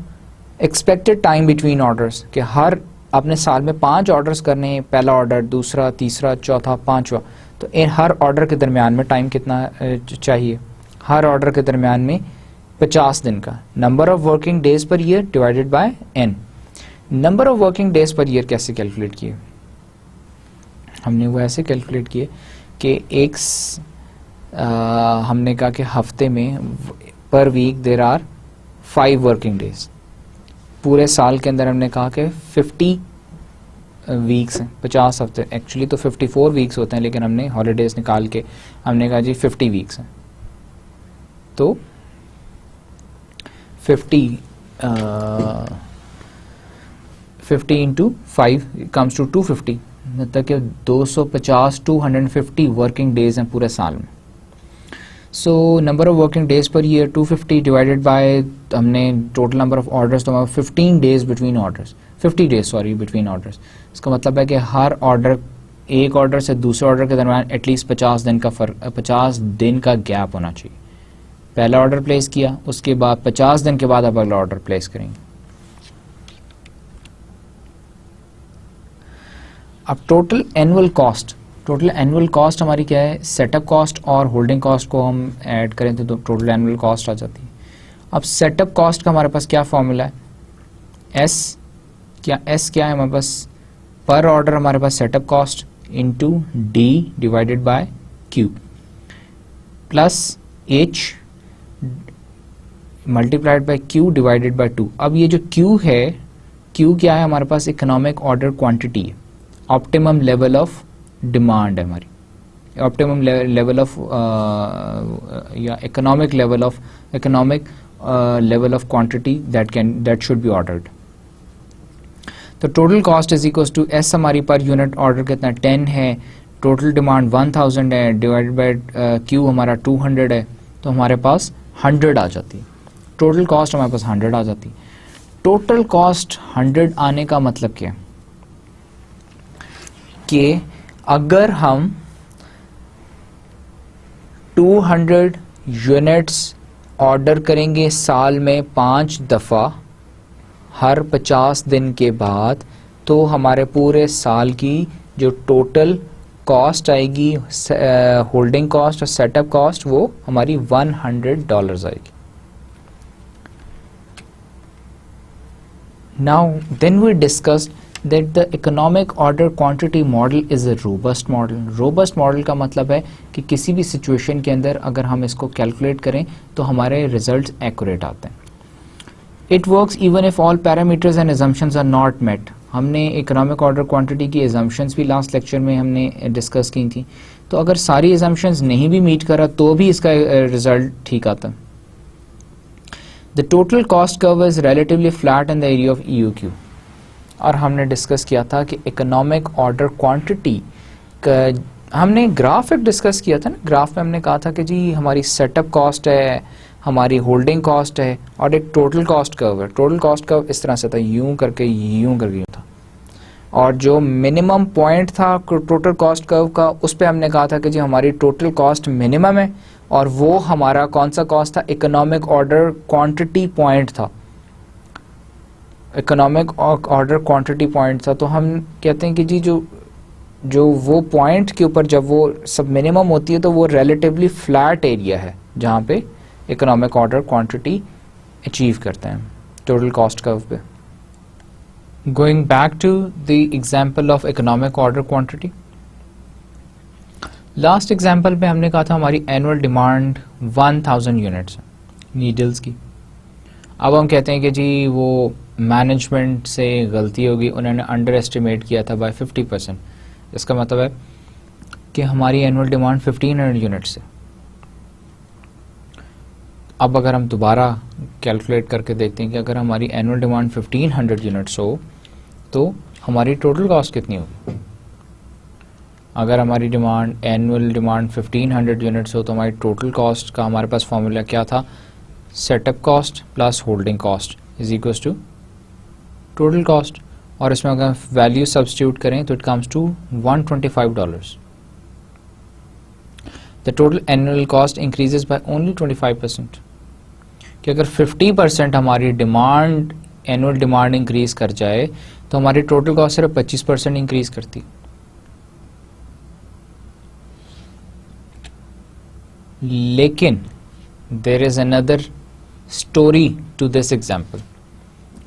एक्सपेक्टेड टाइम बिटवीन ऑर्डर्स, कि हर आपने साल में 5 ऑर्डर्स करने हैं, पहला ऑर्डर, दूसरा, तीसरा, चौथा, 5वां, तो इन हर ऑर्डर के दरमियान में टाइम कितना चाहिए? हर ऑर्डर के दरमियान में 50 दिन का। Number of working days per year divided by n। Number of working days per year कैसे कैलकुलेट किए? हमने वो ऐसे कैलकुलेट किए कि हमने कहा कि हफ्ते में per week there are 5 working days. पूरे साल के अंदर हमने कहा कि 50 वीक्स हैं, 50 हफ्ते, एक्चुअली तो 54 वीक्स होते हैं, लेकिन हमने हॉलीडेज निकाल के हमने कहा जी 50 वीक्स हैं। तो 50 इंटू 5 कम्स टू 250, मतलब कि 250 वर्किंग डेज हैं पूरे साल में। So number of working days per year 250 divided by, हमने टोटल नंबर ऑफ ऑर्डर्स तो 15 days between orders, 50 days sorry between orders. इसका मतलब है कि हर ऑर्डर, एक ऑर्डर से दूसरे ऑर्डर के दरमियान एटलीस्ट 50 दिन का फर्क, 50 दिन का गैप होना चाहिए। पहला ऑर्डर प्लेस किया, उसके बाद 50 दिन के बाद अब अगला ऑर्डर प्लेस करेंगे। अब टोटल एनुअल कॉस्ट हमारी क्या है? सेटअप कॉस्ट और होल्डिंग कॉस्ट को हम ऐड करें तो टोटल एनुअल कॉस्ट आ जाती है। अब सेटअप कॉस्ट का हमारे पास क्या फॉर्मूला है? एस क्या है हमारे पास? पर ऑर्डर हमारे पास setup cost into D divided by Q plus H multiplied by Q divided by 2। अब ये जो Q है, Q क्या है हमारे पास? इकोनॉमिक ऑर्डर क्वांटिटी है, ऑप्टिमम लेवल ऑफ डिमांड है हमारी, ऑप्टिमम लेवल ऑफ या economic level of quantity that should be ordered. तो total cost is equals to S हमारी पर यूनिट ऑर्डर कितना 10 है, टोटल डिमांड 1000 है, डिवाइडेड बाय Q हमारा 200 है, तो हमारे पास 100 आ जाती है। टोटल कॉस्ट हमारे पास 100 आ जाती है। टोटल कॉस्ट 100 आने का मतलब क्या है? कि अगर हम 200 यूनिट्स ऑर्डर करेंगे साल में 5 दफ़ा हर 50 दिन के बाद, तो हमारे पूरे साल की जो टोटल कॉस्ट आएगी, होल्डिंग कॉस्ट और सेटअप कॉस्ट, वो हमारी $100 आएगी. Now then we discussed that the economic order quantity model is a robust model. Robust model का मतलब है कि किसी भी सिचुएशन के अंदर अगर हम इसको कैलकुलेट करें तो हमारे रिजल्ट्स एक्यूरेट आते हैं. It works even if all parameters and assumptions are not met. हमने इकोनॉमिक ऑर्डर क्वांटिटी की assumptions भी लास्ट लेक्चर में हमने डिस्कस की थी. तो अगर सारी assumptions नहीं भी मीट करा तो भी इसका रिजल्ट ठीक आता है. The total cost curve is relatively flat in the area of EOQ. और हमने डिस्कस किया था कि इकोनॉमिक ऑर्डर क्वांटिटी का हमने ग्राफ एक डिस्कस किया था ना. ग्राफ में हमने कहा था कि जी हमारी सेटअप कॉस्ट है, हमारी होल्डिंग कॉस्ट है और एक टोटल कॉस्ट कर्व है. टोटल कॉस्ट कर्व इस तरह से था, यूं करके था. और जो मिनिमम पॉइंट था टोटल कॉस्ट कर्व का, उस पर हमने कहा था कि जी हमारी टोटल कॉस्ट मिनिमम है और वो हमारा कौन सा कॉस्ट था, इकोनॉमिक ऑर्डर क्वांटिटी पॉइंट था. इकोनॉमिक ऑर्डर क्वांटिटी पॉइंट था. तो हम कहते हैं कि जी जो वो पॉइंट के ऊपर जब वो सब मिनिमम होती है तो वो रिलेटिवली फ्लैट एरिया है जहाँ पे इकोनॉमिक ऑर्डर क्वांटिटी अचीव करते हैं टोटल कॉस्ट कर्व पे. Going back to the example of economic order quantity. Last example पे हमने कहा था हमारी एनुअल डिमांड 1000 यूनिट्स नीडल्स की. अब हम कहते हैं कि जी वो मैनेजमेंट से गलती होगी, उन्होंने अंडर एस्टिमेट किया था बाय 50%. इसका मतलब है कि हमारी एनुअल डिमांड 1500 यूनिट्स है. अब अगर हम दोबारा कैलकुलेट करके देखते हैं कि अगर हमारी एनुअल डिमांड 1500 यूनिट्स हो तो हमारी टोटल कॉस्ट कितनी होगी. अगर हमारी डिमांड एनुअल डिमांड 1500 यूनिट्स हो तो हमारी टोटल कॉस्ट का हमारे पास फॉर्मूला क्या था, setup cost plus holding cost is equals to total cost. और इसमें अगर वैल्यू सब्स्टिट्यूट करें तो it comes to $125. The total annual cost increases by only 25%. कि अगर 50% हमारी डिमांड एनुअल डिमांड इंक्रीज कर जाए तो हमारी टोटल कॉस्ट सिर्फ 25% इंक्रीज करती. लेकिन there is another story to this example.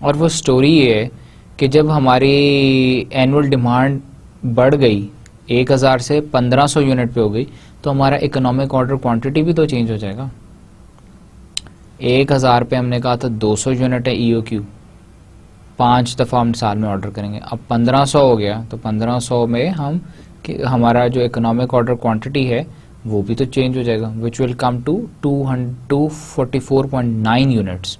और वो स्टोरी ये है कि जब हमारी एनुअल डिमांड बढ़ गई 1000 से 1500 यूनिट पे हो गई तो हमारा इकोनॉमिक ऑर्डर क्वांटिटी भी तो चेंज हो जाएगा. 1000 पे हमने कहा था 200 यूनिट है EOQ, 5 दफ़ा हम साल में ऑर्डर करेंगे. अब 1500 हो गया तो 1500 में हम हमारा जो इकोनॉमिक ऑर्डर क्वांटिटी है वो भी तो चेंज हो जाएगा, which will come to 244.9 units.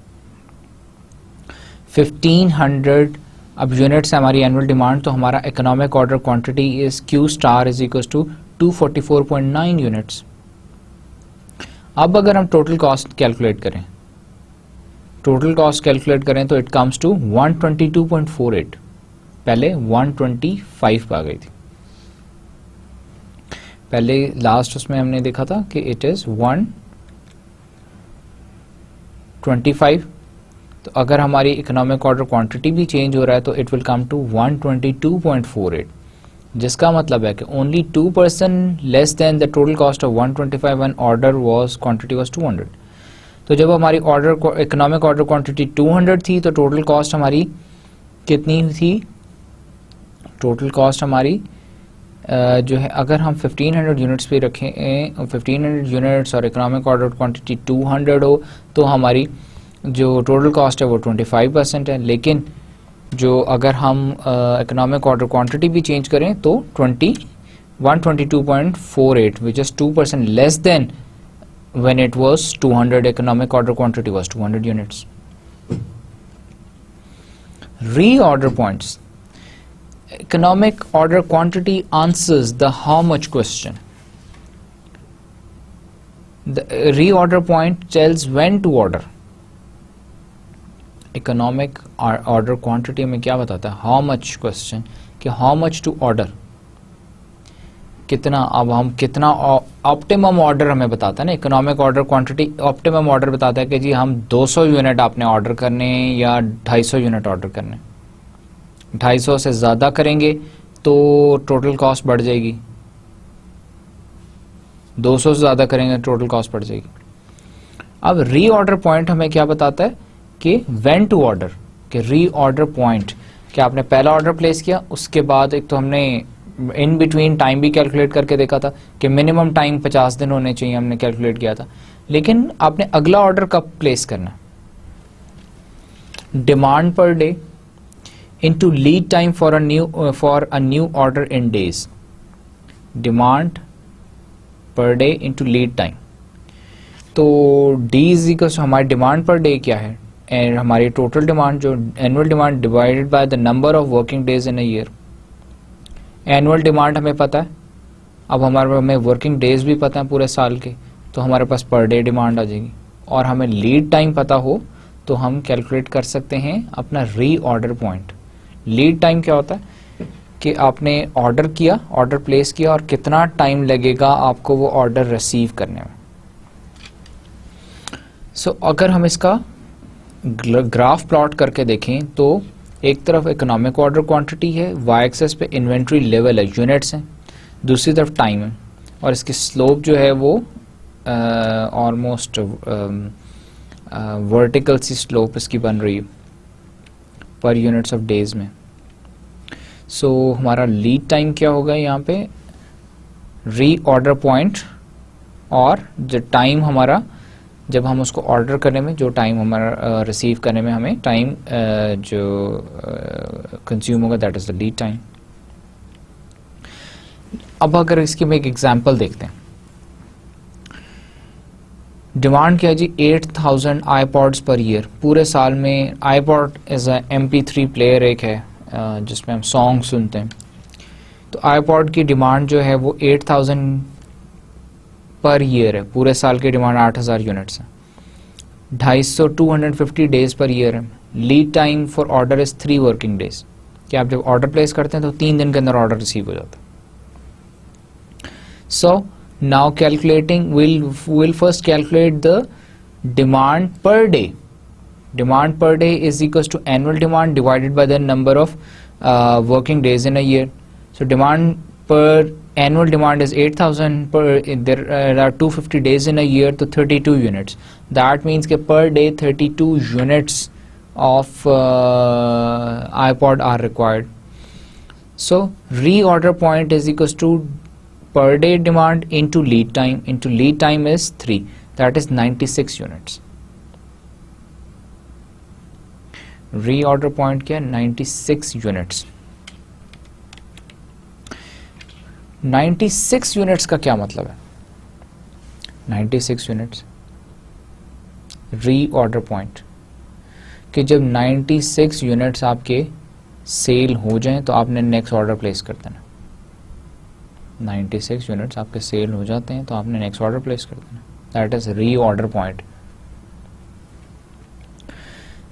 1500 अब यूनिट्स हमारी एनुअल डिमांड, तो हमारा economic order quantity is Q star is equal to 244.9 units. अब अगर हम टोटल कॉस्ट कैलकुलेट करें तो इट कम्स टू 122.48. पहले 125 आ गई थी. पहले लास्ट उसमें हमने देखा था कि इट इज 125. तो अगर हमारी इकोनॉमिक ऑर्डर क्वांटिटी भी चेंज हो रहा है तो इट विल कम टू 122.48, जिसका मतलब है कि only 2% less than the total cost of 125 when order was quantity was 200. तो जब हमारी ऑर्डर इकोनॉमिक ऑर्डर क्वांटिटी 200 थी तो टोटल कॉस्ट हमारी कितनी थी. टोटल कॉस्ट हमारी जो है अगर हम 1500 यूनिट्स पे रखें, 1500 यूनिट्स और इकोनॉमिक ऑर्डर क्वांटिटी 200 हो तो हमारी जो टोटल कॉस्ट है वो 25% है. लेकिन जो अगर हम इकोनॉमिक ऑर्डर क्वांटिटी भी चेंज करें तो 122.48 which is 2% less than when it was 200. economic order quantity was 200 units. Reorder points. Economic order quantity answers the how much question. The reorder point tells when to order. Economic order quantity में क्या बताता है, how much question, कि how much to order. कितना, अब हम कितना ऑप्टिमम ऑर्डर हमें बताता है ना, economic order quantity optimum order बताता है कि जी हम 200 यूनिट आपने ऑर्डर करने हैं या 250 यूनिट ऑर्डर करने। 250 से ज़्यादा करेंगे तो टोटल कॉस्ट बढ़ जाएगी, 200 से ज़्यादा करेंगे टोटल कॉस्ट बढ़ जाएगी। अब री ऑर्डर पॉइंट हमें क्या बताता है कि व्हेन टू ऑर्डर, कि री ऑर्डर पॉइंट कि आपने पहला ऑर्डर प्लेस किया, उसके बाद एक तो हमने इन बिटवीन टाइम भी कैलकुलेट करके देखा था कि मिनिमम टाइम 50 दिन होने चाहिए, हमने कैलकुलेट किया था, लेकिन आपने अगला ऑर्डर कब प्लेस करना है, demand per day into lead time for a new order in days, demand per day into lead time. तो डी इज इक्वल हमारी डिमांड पर डे क्या है, एंड हमारी टोटल डिमांड जो annual demand divided by the number of working days in a year. Annual demand हमें पता है, अब हमें वर्किंग डेज भी पता है पूरे साल के, तो हमारे पास पर डे डिमांड आ जाएगी। और हमें लीड टाइम पता हो तो हम कैलकुलेट कर सकते हैं अपना री ऑर्डर पॉइंट। लीड टाइम क्या होता है कि आपने ऑर्डर किया, ऑर्डर प्लेस किया और कितना टाइम लगेगा आपको वो ऑर्डर रिसीव करने में। सो अगर हम इसका ग्राफ प्लॉट करके देखें तो एक तरफ इकोनॉमिक ऑर्डर क्वांटिटी है, वाई एक्सेस पे इन्वेंट्री लेवल है, यूनिट्स हैं, दूसरी तरफ टाइम है, और इसकी स्लोप जो है वो ऑलमोस्ट वर्टिकल सी स्लोप इसकी बन रही है पर यूनिट्स ऑफ डेज में। सो हमारा लीड टाइम क्या होगा यहाँ पे, री ऑर्डर पॉइंट, और जो टाइम हमारा जब हम उसको ऑर्डर करने में जो टाइम हमारा रिसीव करने में हमें टाइम जो कंज्यूम होगा that is the lead time. अब अगर इसकी में एक एग्जांपल देखते हैं, डिमांड क्या है जी 8000 आईपॉड्स पर ईयर, पूरे साल में iPod is a MP3 player एक है जिसमें हम सॉन्ग सुनते हैं। तो आईपॉड की डिमांड जो है वो 8000 पर ईयर है, पूरे साल की डिमांड 8000 यूनिट्स है, 250 डेज पर ईयर है। Lead time for order is 3 working days, कि आप जब ऑर्डर प्लेस करते हैं तो 3 दिन के अंदर ऑर्डर रिसीव हो जाता है। So now calculating will first calculate the demand per day. Demand per day is equal to annual demand divided by the number of working days in a year. So demand per annual demand is 8000 per, there are 250 days in a year to 32 units. That means that per day 32 units of iPod are required. So reorder point is equals to per day demand into lead time is 3, that is 96 units. Reorder point क्या है, 96 units। 96 यूनिट्स का क्या मतलब है, 96 यूनिट्स री ऑर्डर पॉइंट, कि जब 96 यूनिट्स आपके सेल हो जाएं तो आपने नेक्स्ट ऑर्डर प्लेस कर देना। 96 यूनिट्स आपके सेल हो जाते हैं तो आपने नेक्स्ट ऑर्डर प्लेस कर देना, that is reorder point.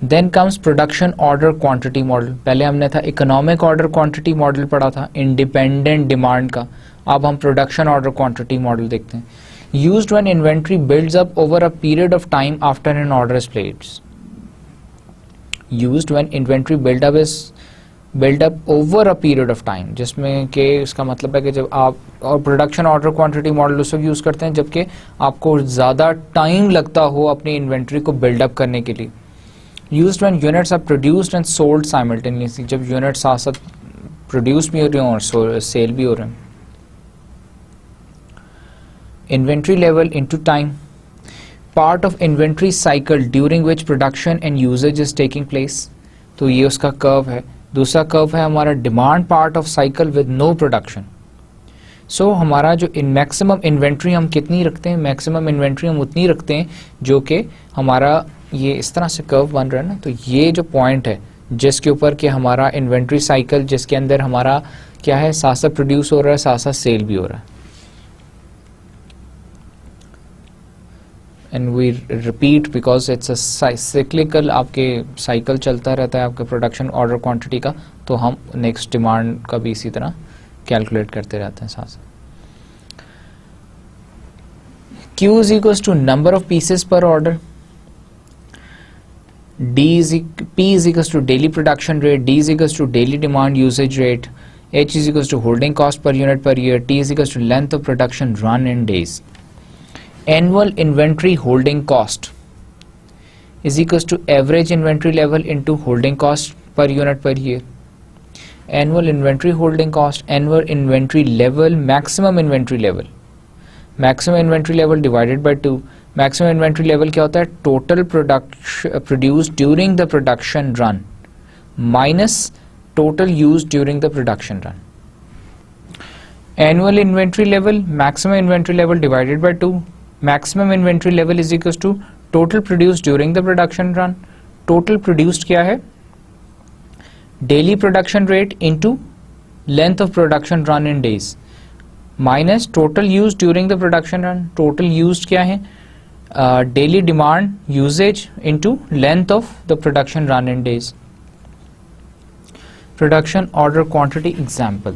Then comes production order quantity model. पहले हमने था इकोनॉमिक ऑर्डर क्वांटिटी मॉडल पढ़ा था इंडिपेंडेंट डिमांड का, अब हम प्रोडक्शन ऑर्डर क्वांटिटी मॉडल देखते हैं। Used when inventory builds up over a period of time after an order is placed. Used when inventory build up over a period of time, जिसमें कि इसका मतलब है कि जब आप, और प्रोडक्शन ऑर्डर क्वांटिटी मॉडल उस वक्त यूज़ करते हैं जबकि आपको ज़्यादा टाइम लगता हो अपनी इन्वेंट्री को बिल्डअप करने के लिए। Used when units are produced and sold simultaneously, जब यूनिट साथ साथ प्रोड्यूस भी हो रहे हैं और सेल भी हो रहे हैं। Inventory level into time, part of inventory cycle during which production and usage is taking place, तो ये उसका कर्व है। दूसरा कर्व है हमारा demand part of cycle with no production. So हमारा जो मैक्सिमम इन्वेंट्री हम कितनी रखते हैं, मैक्सिमम इन्वेंट्री हम उतनी रखते हैं जो कि हमारा ये इस तरह से कर्व बन रहा है ना, तो ये जो पॉइंट है जिसके ऊपर कि हमारा इन्वेंट्री साइकिल, जिसके अंदर हमारा क्या है, साथ साथ प्रोड्यूस हो रहा है साथ साथ सेल भी हो रहा है, and we repeat because it's a cyclical, आपके साइकिल चलता रहता है आपके प्रोडक्शन ऑर्डर क्वांटिटी का, तो हम नेक्स्ट डिमांड का भी इसी तरह कैलकुलेट करते रहते हैं साथ साथ। Q is equals to number of pieces per order, P is equals to daily production rate, D is equals to daily demand usage rate, H is equals to holding cost per unit per year, T is equals to length of production run in days. Annual inventory holding cost is equals to average inventory level into holding cost per unit per year. Annual inventory holding cost, annual inventory level, maximum inventory level. Maximum inventory level divided by 2. Maximum inventory level क्या होता है? Total produced during the production run minus total used during the production run. Annual inventory level, maximum inventory level divided by 2. Maximum inventory level is equals to total produced during the production run. Total produced क्या है? Daily production rate into length of production run in days minus total used during the production run. Total used क्या है? Daily demand usage into length of the production run in days. Production order quantity example.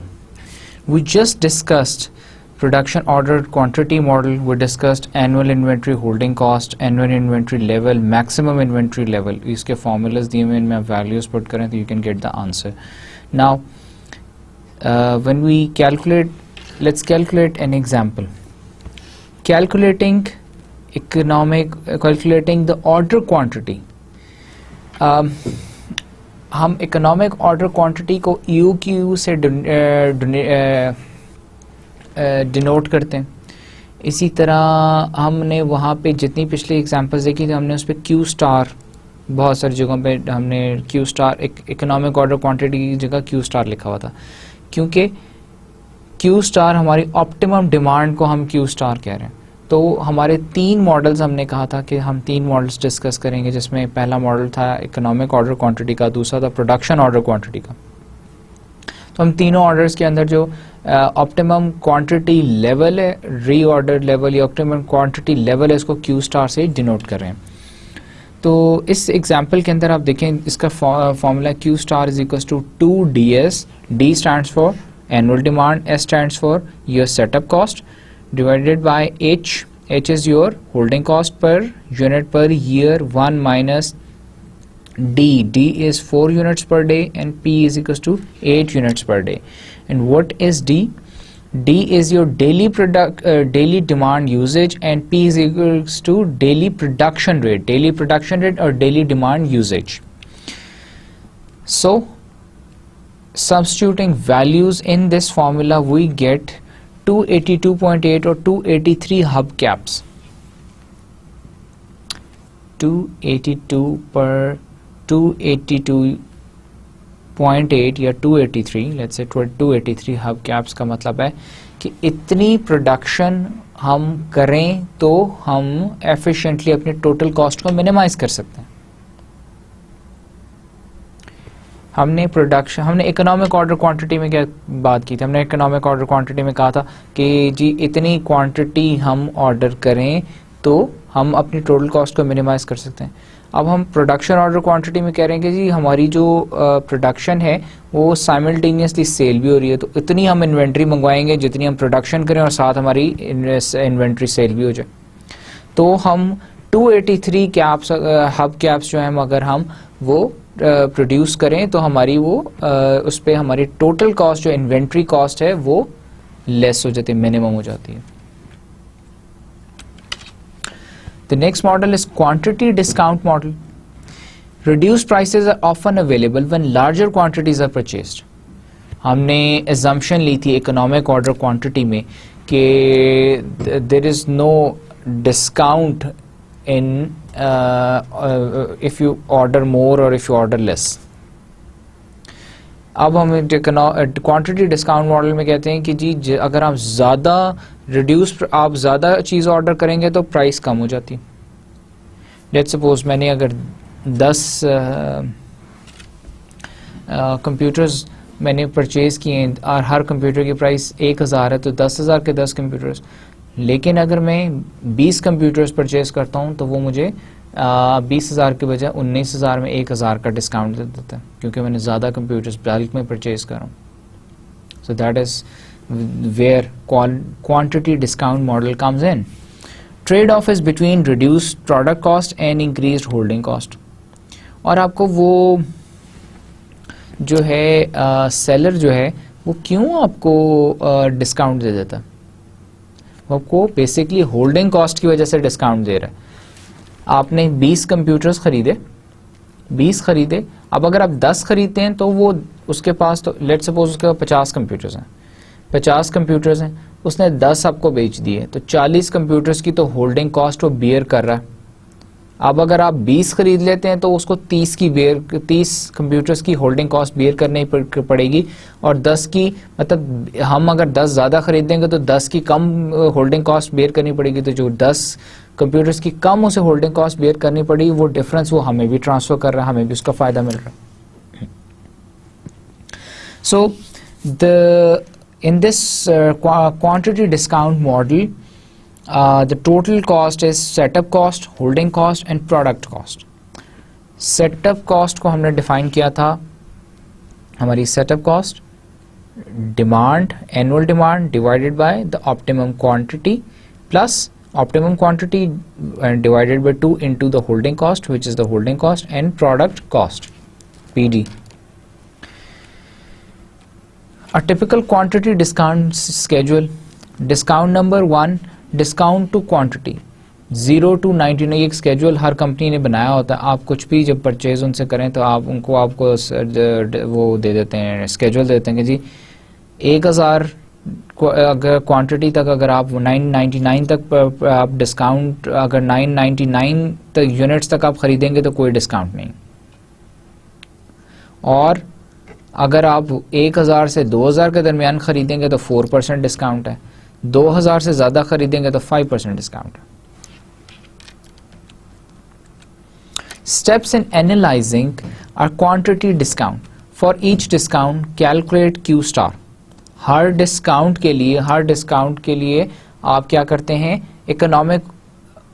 We just discussed production order quantity model. We discussed annual inventory holding cost, annual inventory level, maximum inventory level. इसके formulas दिए हुए इनमें values put करें तो you can get the answer. Now, when we calculate, let's calculate an example. Calculating the order quantity. हम इकोनॉमिक ऑर्डर क्वांटिटी को EOQ से डिनोट करते हैं. इसी तरह हमने वहाँ पे जितनी पिछली एग्जांपल्स देखी थी हमने उस पर Q स्टार, बहुत सारी जगहों पे हमने Q star, economic order quantity की जगह Q स्टार लिखा हुआ था, क्योंकि Q स्टार हमारी ऑप्टिमम डिमांड को हम Q स्टार कह रहे हैं. तो हमारे 3 मॉडल्स, हमने कहा था कि हम 3 मॉडल्स डिस्कस करेंगे, जिसमें पहला मॉडल था इकोनॉमिक ऑर्डर क्वांटिटी का, दूसरा था प्रोडक्शन ऑर्डर क्वांटिटी का. तो हम तीनों ऑर्डर्स के अंदर जो ऑप्टिमम क्वांटिटी लेवल है, रीऑर्डर लेवल या ऑप्टिमम क्वांटिटी लेवल है, इसको Q स्टार से डिनोट कर रहे हैं. तो इस एग्जांपल के अंदर आप देखें, इसका formula Q star is equals to 2DS. D stands for annual demand, S stands for your setup cost, divided by H. H is your holding cost per unit per year, 1 minus D. D is 4 units per day and P is equals to 8 units per day. And what is D? D is your daily demand usage, and P is equals to daily production rate or daily demand usage. So substituting values in this formula, we get 282.8 or 283 hubcaps. 282 per 282.8 या 283, let's say 283 hubcaps का मतलब है कि इतनी प्रोडक्शन हम करें तो हम एफिशिएंटली अपने टोटल कॉस्ट को मिनिमाइज कर सकते हैं. हमने इकोनॉमिक ऑर्डर क्वांटिटी में क्या बात की थी? हमने इकोनॉमिक ऑर्डर क्वांटिटी में कहा था कि जी इतनी क्वांटिटी हम ऑर्डर करें तो हम अपनी टोटल कॉस्ट को मिनिमाइज कर सकते हैं. अब हम प्रोडक्शन ऑर्डर क्वांटिटी में कह रहे हैं कि जी हमारी जो प्रोडक्शन है वो साइमल्टेनियसली सेल भी हो रही है, तो इतनी हम इन्वेंट्री मंगवाएंगे जितनी हम प्रोडक्शन करें और साथ हमारी इन्वेंट्री सेल भी हो जाए. तो हम 283 कैप्स, हब कैप्स जो हैं, अगर हम वो प्रोड्यूस करें तो हमारी वो उस पर हमारी टोटल कॉस्ट जो इन्वेंट्री कॉस्ट है वो लेस हो जाती है, मिनिमम हो जाती है. The next model is quantity discount model. Reduced prices are often available when larger quantities are purchased. हमने एजम्पशन ली थी इकोनॉमिक ऑर्डर क्वांटिटी में कि there is no discount in if you order more or if you order less. अब हम क्वांटिटी डिस्काउंट मॉडल में कहते हैं कि जी अगर आप ज़्यादा चीज़ ऑर्डर करेंगे तो प्राइस कम हो जाती है. लेट्स सपोज मैंने अगर 10 कंप्यूटर्स मैंने परचेज़ किए हैं और हर कंप्यूटर की प्राइस 1000 है, तो 10,000 के 10 कंप्यूटर्स. लेकिन अगर मैं 20 कंप्यूटर्स परचेज करता हूं तो वो मुझे 20,000 के बजाय 19,000 में 1,000 का डिस्काउंट दे देता है, क्योंकि मैंने ज़्यादा कंप्यूटर्स बल्क में परचेज कर रहा हूँ. So that is where quantity discount model comes in. Trade off is between reduced product cost and increased holding cost. और आपको वो जो है सेलर जो है वो क्यों आपको डिस्काउंट दे देता है? वो आपको बेसिकली होल्डिंग कॉस्ट की वजह से डिस्काउंट दे रहा है। आपने 20 कंप्यूटर्स खरीदे, 20 खरीदे, अब अगर आप 10 खरीदते हैं तो वो उसके पास, तो लेट सपोज उसके पास 50 कंप्यूटर्स हैं, 50 कंप्यूटर्स हैं, उसने 10 आपको बेच दिए, तो 40 कंप्यूटर्स की तो होल्डिंग कॉस्ट वो बियर कर रहा है। अब अगर आप 20 खरीद लेते हैं तो उसको 30 कंप्यूटर्स की होल्डिंग कॉस्ट बियर करनी पड़ेगी, और 10 की, मतलब हम अगर 10 ज़्यादा खरीदेंगे तो 10 की कम होल्डिंग कॉस्ट बियर करनी पड़ेगी। तो जो 10 कंप्यूटर्स की कम उसे होल्डिंग कॉस्ट बियर करनी पड़ेगी, वो डिफरेंस वो हमें भी ट्रांसफ़र कर रहा है, हमें भी उसका फ़ायदा मिल रहा है। सो in this quantity discount model, the total cost is setup cost, holding cost and product cost. setup cost को हमने define किया था, हमारी setup cost demand, annual demand divided by the optimum quantity plus optimum quantity divided by 2 into the holding cost, which is the holding cost, and product cost, PD. A typical quantity discount schedule. Discount number 1, discount to quantity 0 to 99। एक schedule हर कंपनी ने बनाया होता है। आप कुछ भी जब परचेज उनसे करें तो आप उनको आपको वो दे देते हैं, schedule देते हैं कि जी 1000 अगर क्वांटिटी तक अगर आप 999 तक आप डिस्काउंट, अगर 999 तक यूनिट्स तक आप खरीदेंगे तो कोई डिस्काउंट नहीं, और अगर आप 1000 से 2000 के दरमियान खरीदेंगे तो 4% डिस्काउंट है, 2000 से ज़्यादा खरीदेंगे तो 5% डिस्काउंट है। Steps in analysing are quantity discount. For each discount calculate Q star. हर डिस्काउंट के लिए आप क्या करते हैं, इकोनॉमिक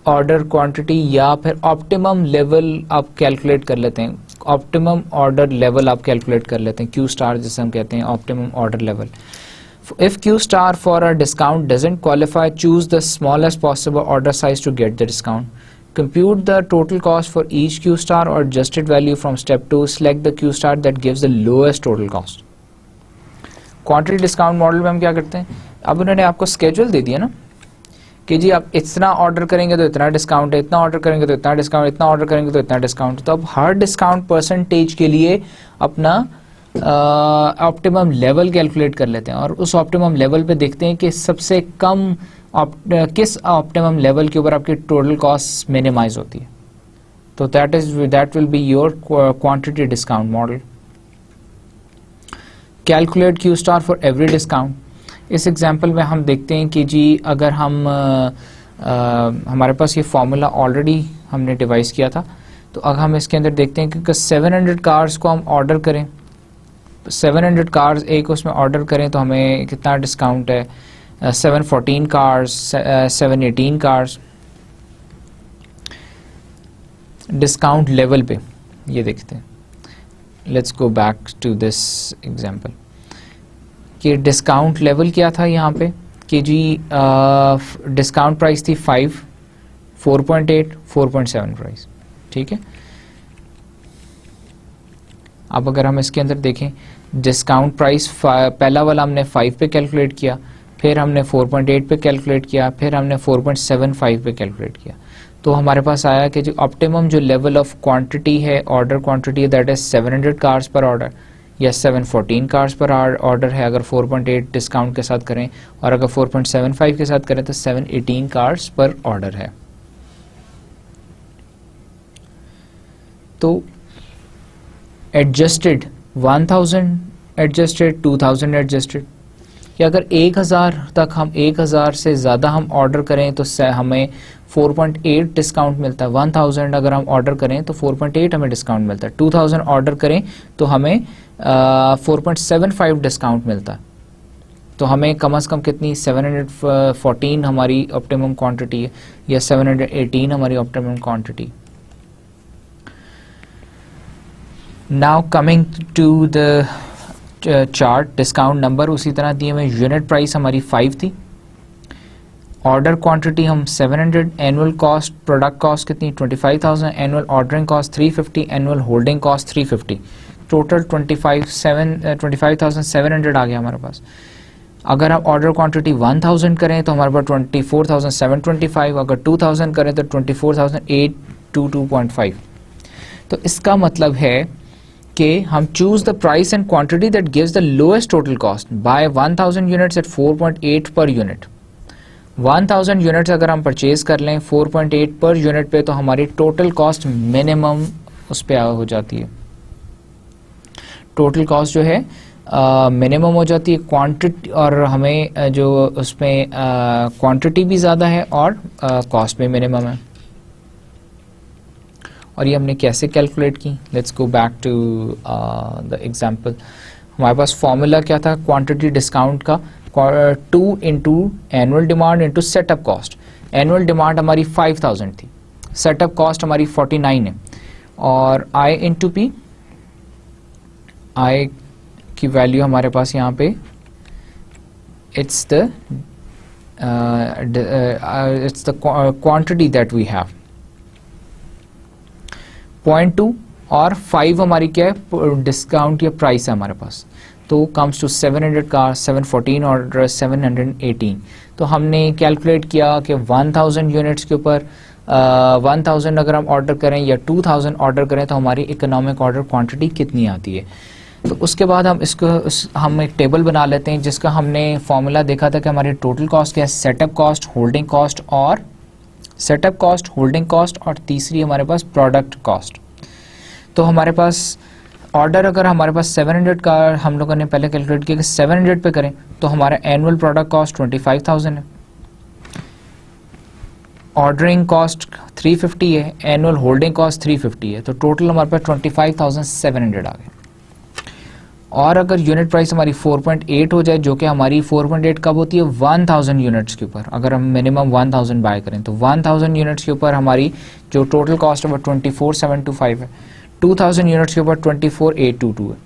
ऑर्डर क्वांटिटी या फिर ऑप्टिमम लेवल आप कैलकुलेट कर लेते हैं, ऑप्टिमम ऑर्डर लेवल आप कैलकुलेट कर लेते हैं, क्यू स्टार जिसे हम कहते हैं optimum order level. If Q star for a discount doesn't qualify, choose the smallest possible order size to get the discount. Compute the total cost for each Q star और adjusted value from step 2, select the Q star that gives the lowest total cost. Quantity discount model में हम क्या करते हैं, अब उन्होंने आपको स्केड्यूल दे दिया ना कि जी आप इतना ऑर्डर करेंगे तो इतना डिस्काउंट है, इतना ऑर्डर करेंगे तो इतना डिस्काउंट, इतना ऑर्डर करेंगे तो इतना डिस्काउंट। तो अब हर डिस्काउंट परसेंटेज के लिए अपना ऑप्टिमम लेवल कैलकुलेट कर लेते हैं, और उस ऑप्टिमम लेवल पे देखते हैं कि सबसे कम किस ऑप्टिमम लेवल के ऊपर आपकी टोटल कॉस्ट मिनिमाइज होती है। तो that will be your quantity discount model. Calculate Q star for every discount. इस एग्जांपल में हम देखते हैं कि जी अगर हम हमारे पास ये फॉर्मूला ऑलरेडी हमने डिवाइस किया था, तो अगर हम इसके अंदर देखते हैं कि 700 कार्स को हम ऑर्डर करें, 700 कार्स एक उसमें ऑर्डर करें तो हमें कितना डिस्काउंट है, 714 कार्स, 718 कार्स। डिस्काउंट लेवल पे ये देखते हैं, let's go back to this example कि डिस्काउंट लेवल क्या था यहाँ पे कि जी डिस्काउंट प्राइस थी 5, 4.8, 4.7 प्राइस, ठीक है। अब अगर हम इसके अंदर देखें, डिस्काउंट प्राइस पहला वाला हमने 5 पे कैलकुलेट किया, फिर हमने 4.8 पे कैलकुलेट किया, फिर हमने 4.75 पे कैलकुलेट किया, तो हमारे पास आया कि जो ऑप्टिमम जो लेवल ऑफ क्वांटिटी है, ऑर्डर क्वांटिटी है, दैट इज 700 कार्स पर ऑर्डर या 714 कार्स पर ऑर्डर है अगर 4.8 डिस्काउंट के साथ करें, और अगर 4.75 के साथ करें तो 718 कार्स पर ऑर्डर है। तो एडजस्टेड 1000 एडजस्टेड, 2000 एडजस्टेड, कि अगर 1000 तक हम 1000 से ज़्यादा हम ऑर्डर करें तो हमें 4.8 डिस्काउंट मिलता है। 1000 अगर हम ऑर्डर करें तो 4.8 हमें डिस्काउंट मिलता है। 2000 ऑर्डर करें तो हमें 4.75 डिस्काउंट मिलता है। तो हमें कम से कम कितनी 714 हमारी ऑप्टिमम क्वांटिटी है या 718 हमारी optimum quantity. Now coming to the chart, discount number उसी तरह दिए हुए, यूनिट प्राइस हमारी 5 थी, ऑर्डर क्वांटिटी हम 700, एनुअल कॉस्ट प्रोडक्ट कॉस्ट कितनी 25,000, annual ordering cost 350, annual holding cost 350, total 25,700 आ गया हमारे पास। अगर आप ऑर्डर क्वांटिटी 1000 करें तो हमारे पास 24,725, अगर 2000 करें तो 24,822.5। तो इसका मतलब है कि हम choose the price and quantity that gives the lowest total cost by 1000 units at 4.8 per unit. 1000 units अगर हम परचेज कर लें 4.8 पर यूनिट पे तो हमारी टोटल कॉस्ट मिनिमम उस पे हो जाती है। टोटल कॉस्ट जो है मिनिमम हो जाती है क्वांटिटी, और हमें जो उसमें क्वांटिटी भी ज़्यादा है और कॉस्ट भी मिनिमम है। और ये हमने कैसे कैलकुलेट की, let's go back to the example. हमारे पास फॉर्मूला क्या था क्वांटिटी डिस्काउंट का, 2 into annual demand into setup cost. Annual demand हमारी 5000 थी, सेटअप कॉस्ट हमारी 49 है, और आई इंटू पी, आई की वैल्यू हमारे पास यहाँ पे it's the quantity that we have 0.2, और 5 हमारी क्या है डिस्काउंट या प्राइस है हमारे पास, तो कम्स टू 700 का 714 और 718। तो हमने कैलकुलेट किया कि 1000 यूनिट्स के ऊपर 1000 अगर हम ऑर्डर करें या 2000 ऑर्डर करें तो हमारी इकोनॉमिक ऑर्डर क्वांटिटी कितनी आती है। तो उसके बाद हम हम एक टेबल बना लेते हैं जिसका हमने फॉर्मूला देखा था कि हमारी टोटल कॉस्ट क्या है, सेटअप कॉस्ट, होल्डिंग कॉस्ट, और सेटअप कॉस्ट, होल्डिंग कॉस्ट, और तीसरी हमारे पास प्रोडक्ट कॉस्ट। तो हमारे पास ऑर्डर अगर हमारे पास 700 का हम लोगों ने पहले कैलकुलेट किया कि 700 पे करें तो हमारा एनुअल प्रोडक्ट कॉस्ट 25,000 है, ऑर्डरिंग कॉस्ट 350 है, एनुअल होल्डिंग कॉस्ट 350 है, तो टोटल हमारे पास 25,700 आ गए। और अगर यूनिट प्राइस हमारी 4.8 हो जाए, जो कि हमारी 4.8 कब होती है 1000 यूनिट्स के ऊपर, अगर हम मिनिमम 1000 बाय करें तो 1000 यूनिट्स के ऊपर हमारी जो टोटल कॉस्ट है वो 24,725 है, 2000 यूनिट्स के ऊपर 24,822 है।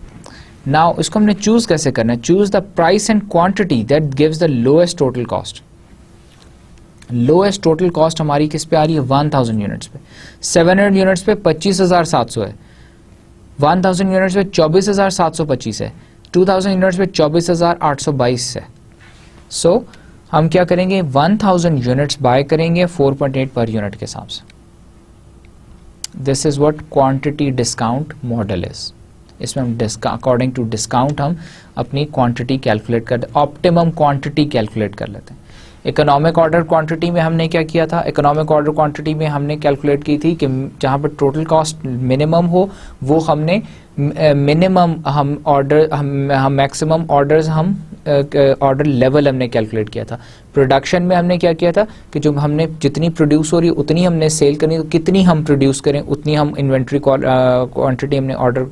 नाउ इसको हमने चूज कैसे करना है, choose the price and quantity that gives the lowest total cost. Lowest total cost हमारी किस पे आ रही है 1000 यूनिट्स पे, 700 यूनिट्स पे 25,700 है, 1000 यूनिट्स पे 24,725 है, 2000 यूनिट्स पे 24,822 है। सो हम क्या करेंगे 1000 यूनिट्स बाय करेंगे 4.8 पर यूनिट के हिसाब से। This is what quantity discount model is. इसमें हम अकॉर्डिंग टू डिस्काउंट हम अपनी क्वांटिटी कैलकुलेट कर, ऑप्टिमम क्वांटिटी कैलकुलेट कर लेते हैं। इकोनॉमिक ऑर्डर क्वांटिटी में हमने क्या किया था, इकोनॉमिक ऑर्डर क्वांटिटी में हमने कैलकुलेट की थी कि जहाँ पर टोटल कॉस्ट मिनिमम हो वो हमने मिनिमम हम ऑर्डर हम मैक्सिमम ऑर्डर्स हम ऑर्डर लेवल हमने कैलकुलेट किया था। प्रोडक्शन में हमने क्या किया था कि जो हमने जितनी प्रोड्यूस हो रही है उतनी हमने सेल करनी, तो कितनी हम प्रोड्यूस करें उतनी हम इन्वेंट्री क्वांटिटी हमने ऑर्डर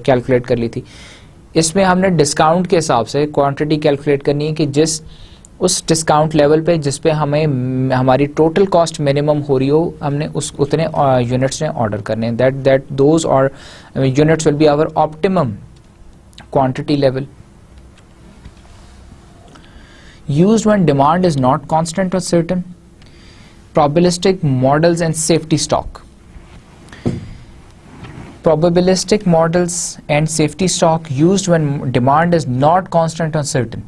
कैलकुलेट कर ली थी। इसमें हमने डिस्काउंट के हिसाब से क्वांटिटी कैलकुलेट करनी है कि जिस उस डिस्काउंट लेवल पे जिस पे हमें हमारी टोटल कॉस्ट मिनिमम हो रही हो, हमने उस उतने यूनिट्स ने ऑर्डर करने हैं, दैट दोज और units will be our optimum quantity level. Used when demand is not constant or certain. Probabilistic models and safety stock. Probabilistic models and safety stock used when demand is not constant or certain.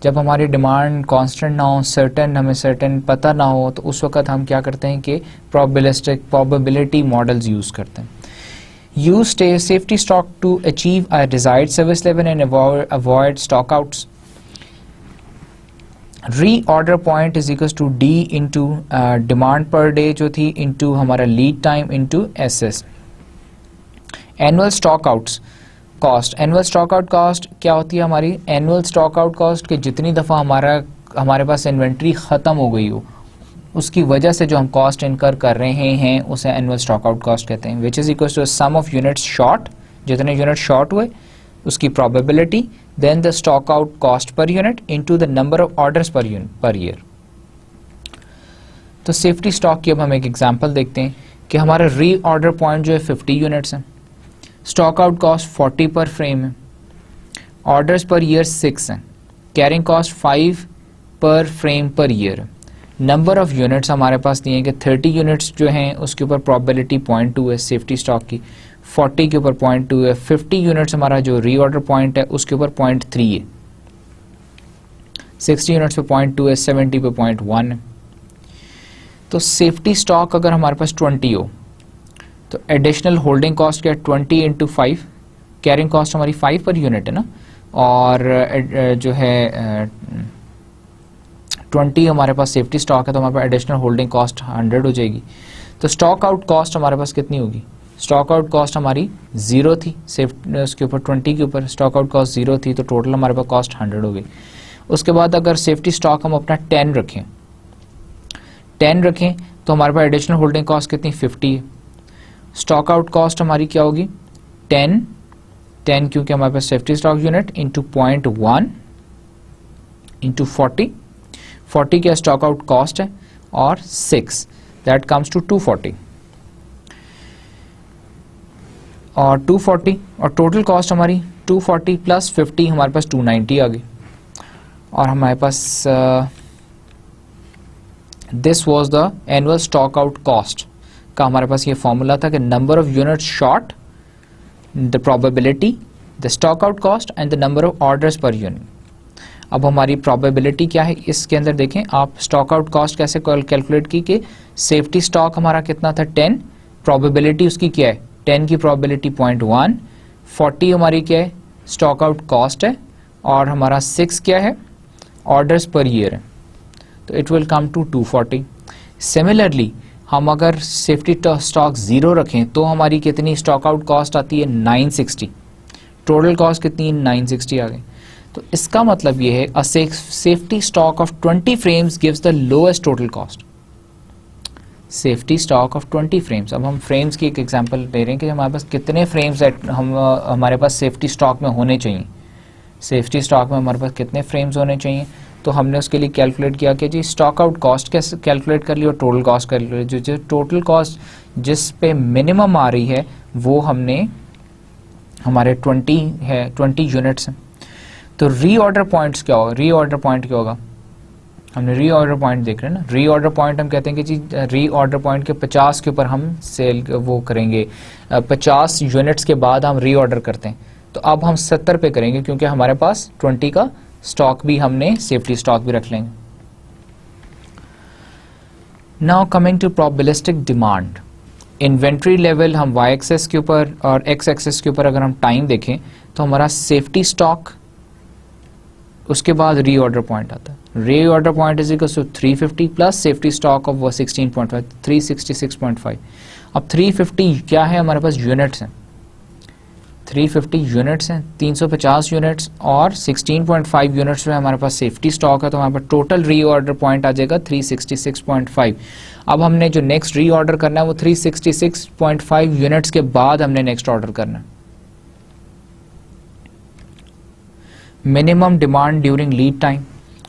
जब हमारी डिमांड कांस्टेंट ना हो, सर्टेन हमें सर्टेन पता ना हो, तो उस वक्त हम क्या करते हैं कि प्रोबेबिलिटी मॉडल्स यूज करते हैं। Use safety stock to achieve a desired service level and avoid stock outs. Reorder point is equal to D into demand per day जो थी इंटू हमारा lead time into SS. Annual stock outs cost, annual stock out cost क्या होती है हमारी, एनुअल स्टॉक आउट कॉस्ट कि जितनी दफ़ा हमारे पास इन्वेंट्री ख़त्म हो गई हो उसकी वजह से जो हम कॉस्ट इनकर कर रहे हैं उसे एनुअल स्टॉक आउट कॉस्ट कहते हैं, which is equal to sum of units short, जितने यूनिट शॉर्ट हुए उसकी probability, then the stock out cost per unit into the number of orders per year. तो सेफ्टी स्टॉक की अब हम एक एग्जांपल देखते हैं कि हमारा री ऑर्डर पॉइंट जो है 50 यूनिट्स हैं, स्टॉक आउट कॉस्ट 40 पर फ्रेम है, ऑर्डर्स पर ईयर 6 हैं, कैरिंग कॉस्ट 5 पर फ्रेम पर ईयर है, नंबर ऑफ यूनिट्स हमारे पास दिए हैं कि 30 यूनिट्स जो हैं उसके ऊपर प्रोबेबिलिटी 0.2 है सेफ्टी स्टॉक की, 40 के ऊपर 0.2 है, 50 यूनिट्स हमारा जो रीऑर्डर पॉइंट है उसके ऊपर 0.3 है, 60 यूनिट्स पे 0.2 है, 70 पे 0.1 है। तो सेफ्टी स्टॉक अगर हमारे पास 20 हो तो एडिशनल होल्डिंग कॉस्ट क्या है 20 इंटू 5, कैरिंग कॉस्ट हमारी 5 पर यूनिट है ना, और जो है 20 हमारे पास सेफ्टी स्टॉक है तो हमारे पास एडिशनल होल्डिंग कॉस्ट 100 हो जाएगी। तो स्टॉक आउट कॉस्ट हमारे पास कितनी होगी, स्टॉक आउट कॉस्ट हमारी 0 थी, उसके ऊपर 20 के ऊपर स्टॉक आउट कॉस्ट 0 थी, तो टोटल हमारे पास कॉस्ट 100 हो गई। उसके बाद अगर सेफ्टी स्टॉक हम अपना 10 रखें तो हमारे पास एडिशनल होल्डिंग कॉस्ट कितनी 50 है। स्टॉक आउट कॉस्ट हमारी क्या होगी 10 क्योंकि हमारे पास safety stock unit into 0.1 into 40 क्या स्टॉक आउट कॉस्ट है, और 6 दैट कम्स टू 240, और 240 और टोटल कॉस्ट हमारी 240 प्लस 50 हमारे पास 290 आ गई। और हमारे पास this was the annual stock out cost का हमारे पास ये फॉर्मूला था कि number of units short, the probability, the stock out cost and the number of orders per unit. अब हमारी प्रोबेबिलिटी क्या है, इसके अंदर देखें आप स्टॉक आउट कॉस्ट कैसे कैलकुलेट की कि सेफ्टी स्टॉक हमारा कितना था 10, प्रोबेबिलिटी उसकी क्या है 10 की प्रोबेबिलिटी 0.1, 40 हमारी क्या है स्टॉक आउट कॉस्ट है, और हमारा 6 क्या है ऑर्डर्स पर ईयर है, तो it will come to 240। Similarly हम अगर सेफ्टी स्टॉक 0 रखें तो हमारी कितनी स्टॉक आउट कॉस्ट आती है 960, टोटल कॉस्ट कितनी 960 आ गई। तो इसका मतलब ये है अ safety stock of 20 frames gives the lowest total cost, safety stock of 20 frames. अब हम फ्रेम्स की एक एग्जांपल ले रहे हैं कि हमारे पास कितने फ्रेम्स हमारे पास सेफ्टी स्टॉक में होने चाहिए, सेफ्टी स्टॉक में हमारे पास कितने फ्रेम्स होने चाहिए। तो हमने उसके लिए कैलकुलेट किया कि जी स्टॉक आउट कॉस्ट कैसे कैलकुलेट कर ली और टोटल कॉस्ट कैलकुलेट, जो टोटल कॉस्ट जिस पे मिनिमम आ रही है वो हमने हमारे 20 यूनिट्स हैं। तो रीऑर्डर पॉइंट्स क्या होगा, रीऑर्डर पॉइंट क्या होगा, हमने रीऑर्डर पॉइंट देख रहे हैं ना, रीऑर्डर पॉइंट हम कहते हैं कि जी रीऑर्डर पॉइंट के 50 के ऊपर हम सेल वो करेंगे, 50 यूनिट्स के बाद हम रीऑर्डर करते हैं। तो अब हम 70 पे करेंगे क्योंकि हमारे पास 20 का स्टॉक भी हमने सेफ्टी स्टॉक भी रख लेंगे। Now coming to probabilistic demand, inventory level हम वाई एक्सेस के ऊपर और एक्स एक्सेस के ऊपर अगर हम टाइम देखें तो हमारा सेफ्टी स्टॉक, उसके बाद रीऑर्डर पॉइंट आता है, reorder point is equal to 350 plus safety stock of 16.5, 366.5। अब 350 क्या है हमारे पास यूनिट्स हैं, 350 यूनिट्स हैं, 350 यूनिट्स और 16.5 यूनिट्स में हमारे पास सेफ्टी स्टॉक है, तो हमारे पास टोटल रीऑर्डर पॉइंट आ जाएगा 366.5। अब हमने जो नेक्स्ट रीऑर्डर करना है वो 366.5 यूनिट्स के बाद हमने नेक्स्ट ऑर्डर करना है। Minimum demand during lead time,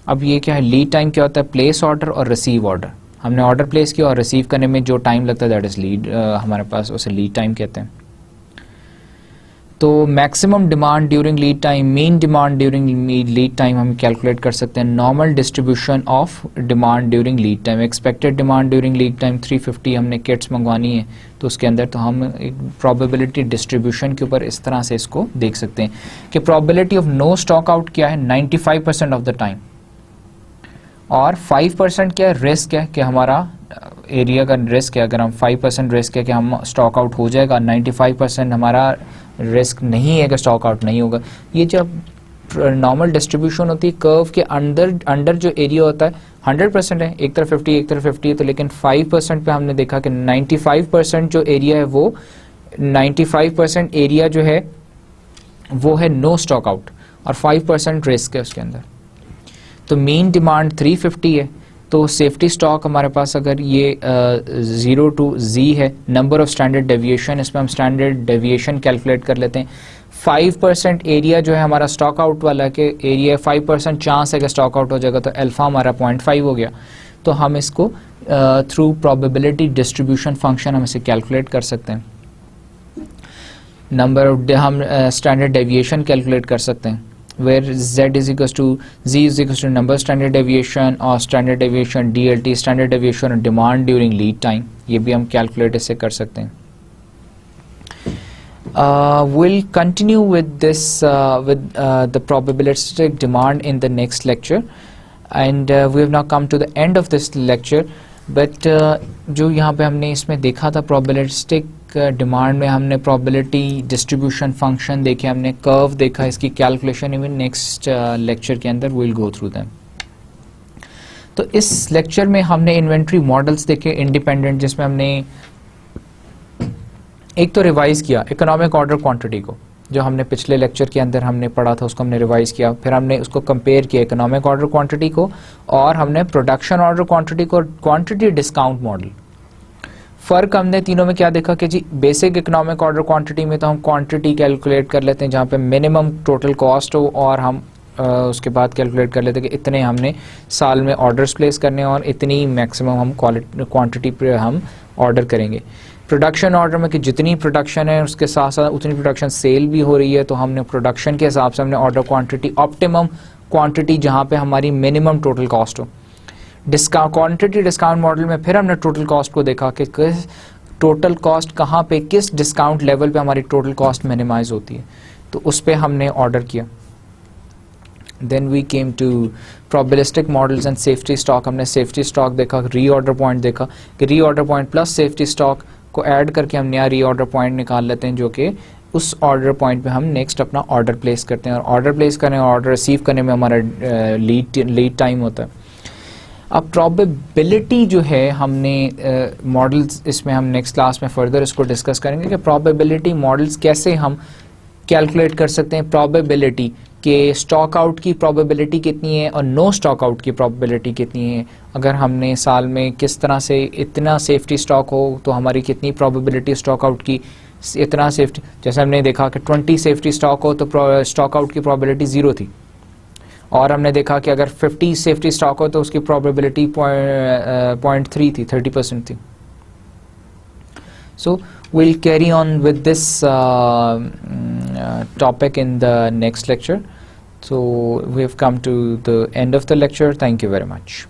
अब ये क्या है, लीड टाइम क्या होता है, प्लेस ऑर्डर और रिसीव ऑर्डर। हमने ऑर्डर प्लेस किया और रिसीव करने में जो टाइम लगता है दैट इज लीड, हमारे पास उसे लीड टाइम कहते हैं। तो maximum demand during lead time, mean demand during lead time हम कैलकुलेट कर सकते हैं, normal distribution of demand during lead time, expected demand during lead time 350 हमने किट्स मंगवानी है तो उसके अंदर, तो हम एक प्रोबेबिलिटी डिस्ट्रीब्यूशन के ऊपर इस तरह से इसको देख सकते हैं कि probability of no stock out क्या है 95% ऑफ द टाइम, और 5% क्या है रिस्क है कि हमारा एरिया का रिस्क है, अगर हम 5% रिस्क है कि हम स्टॉक आउट हो जाएगा, 95% हमारा रिस्क नहीं है कि स्टॉक आउट नहीं होगा। ये जब नॉर्मल डिस्ट्रीब्यूशन होती है कर्व के अंडर जो एरिया होता है 100% है, एक तरफ 50 एक तरफ 50 है, तो लेकिन 5% पे हमने देखा कि 95% जो एरिया है वो 95% एरिया जो है वो है नो स्टॉक आउट और 5% रिस्क है उसके अंदर। तो मेन डिमांड 350 है, तो सेफ्टी स्टॉक हमारे पास अगर ये 0 to Z है, नंबर ऑफ स्टैंडर्ड डेविएशन, इसमें हम स्टैंडर्ड डेविएशन कैलकुलेट कर लेते हैं। 5% एरिया जो है हमारा स्टॉक आउट वाला के एरिया, 5% चांस है कि स्टॉक आउट हो जाएगा, तो अल्फा हमारा 0.5 हो गया। तो हम इसको थ्रू प्रोबेबिलिटी डिस्ट्रीब्यूशन फंक्शन हम इसे कैलकुलेट कर सकते हैं। नंबर ऑफ हम स्टैंडर्ड डेविएशन कैलकुलेट कर सकते हैं, where z is equals to z is equals to number standard deviation or standard deviation DLT, standard deviation और demand during lead time, ये भी हम calculate इससे कर सकते हैं. We'll continue with this with the probabilistic demand in the next lecture, and we have now come to the end of this lecture. But जो यहाँ पे हमने इसमें देखा था probabilistic डिमांड में, हमने probability distribution function देखे, हमने कर्व देखा, इसकी कैलकुलेशन इवन नेक्स्ट लेक्चर के अंदर we'll go through them. तो इस लेक्चर में हमने इन्वेंट्री मॉडल्स देखे इंडिपेंडेंट, जिसमें हमने एक तो रिवाइज किया इकोनॉमिक ऑर्डर क्वांटिटी को, जो हमने पिछले लेक्चर के अंदर हमने पढ़ा था उसको हमने रिवाइज किया, फिर हमने उसको कंपेयर किया इकोनॉमिक ऑर्डर क्वांटिटी को, और हमने प्रोडक्शन ऑर्डर क्वांटिटी को, क्वांटिटी डिस्काउंट मॉडल. फ़र्क हमने तीनों में क्या देखा कि जी बेसिक इकोनॉमिक ऑर्डर क्वांटिटी में तो हम क्वांटिटी कैलकुलेट कर लेते हैं जहाँ पे मिनिमम टोटल कॉस्ट हो, और हम उसके बाद कैलकुलेट कर लेते हैं कि इतने हमने साल में ऑर्डर्स प्लेस करने हैं और इतनी मैक्सिमम हम क्वांटिटी पे हम ऑर्डर करेंगे. प्रोडक्शन ऑर्डर में कि जितनी प्रोडक्शन है उसके साथ साथ उतनी प्रोडक्शन सेल भी हो रही है, तो हमने प्रोडक्शन के हिसाब से हमने ऑर्डर क्वांटिटी, ऑप्टिमम क्वांटिटी जहाँ पे हमारी मिनिमम टोटल कॉस्ट हो. डिस्काउंट क्वांटिटी डिस्काउंट मॉडल में फिर हमने टोटल कॉस्ट को देखा कि किस टोटल कॉस्ट कहाँ पे किस डिस्काउंट लेवल पे हमारी टोटल कॉस्ट मिनिमाइज होती है, तो उस पर हमने ऑर्डर किया. Then we came to probabilistic models and safety stock. हमने सेफ्टी स्टॉक देखा, रीऑर्डर पॉइंट देखा कि reorder point plus safety stock को ऐड करके हम नया रीऑर्डर पॉइंट निकाल लेते हैं, जो कि उस ऑर्डर पॉइंट पे हम नेक्स्ट अपना ऑर्डर प्लेस करते हैं, और ऑर्डर प्लेस करने और ऑर्डर रिसीव करने में हमारा लीड टाइम होता है. अब प्रोबेबिलिटी जो है हमने मॉडल्स, इसमें हम नेक्स्ट क्लास में फर्दर इसको डिस्कस करेंगे कि प्रोबेबिलिटी मॉडल्स कैसे हम कैलकुलेट कर सकते हैं. प्रोबेबिलिटी कि स्टॉक आउट की प्रोबेबिलिटी कितनी है और नो स्टॉक आउट की प्रोबेबिलिटी कितनी है. अगर हमने साल में किस तरह से इतना सेफ्टी स्टॉक हो तो हमारी कितनी प्रोबेबिलिटी स्टॉक आउट की, इतना सेफ्टी, जैसे हमने देखा कि 20 सेफ्टी स्टॉक हो तो स्टॉक आउट की प्रोबेबिलिटी 0 थी, और हमने देखा कि अगर 50 सेफ्टी स्टॉक हो तो उसकी प्रोबेबिलिटी 0.3 थी, 30% थी. So we'll carry on with this topic in the next lecture. So we have come to the end of the lecture. Thank you very much.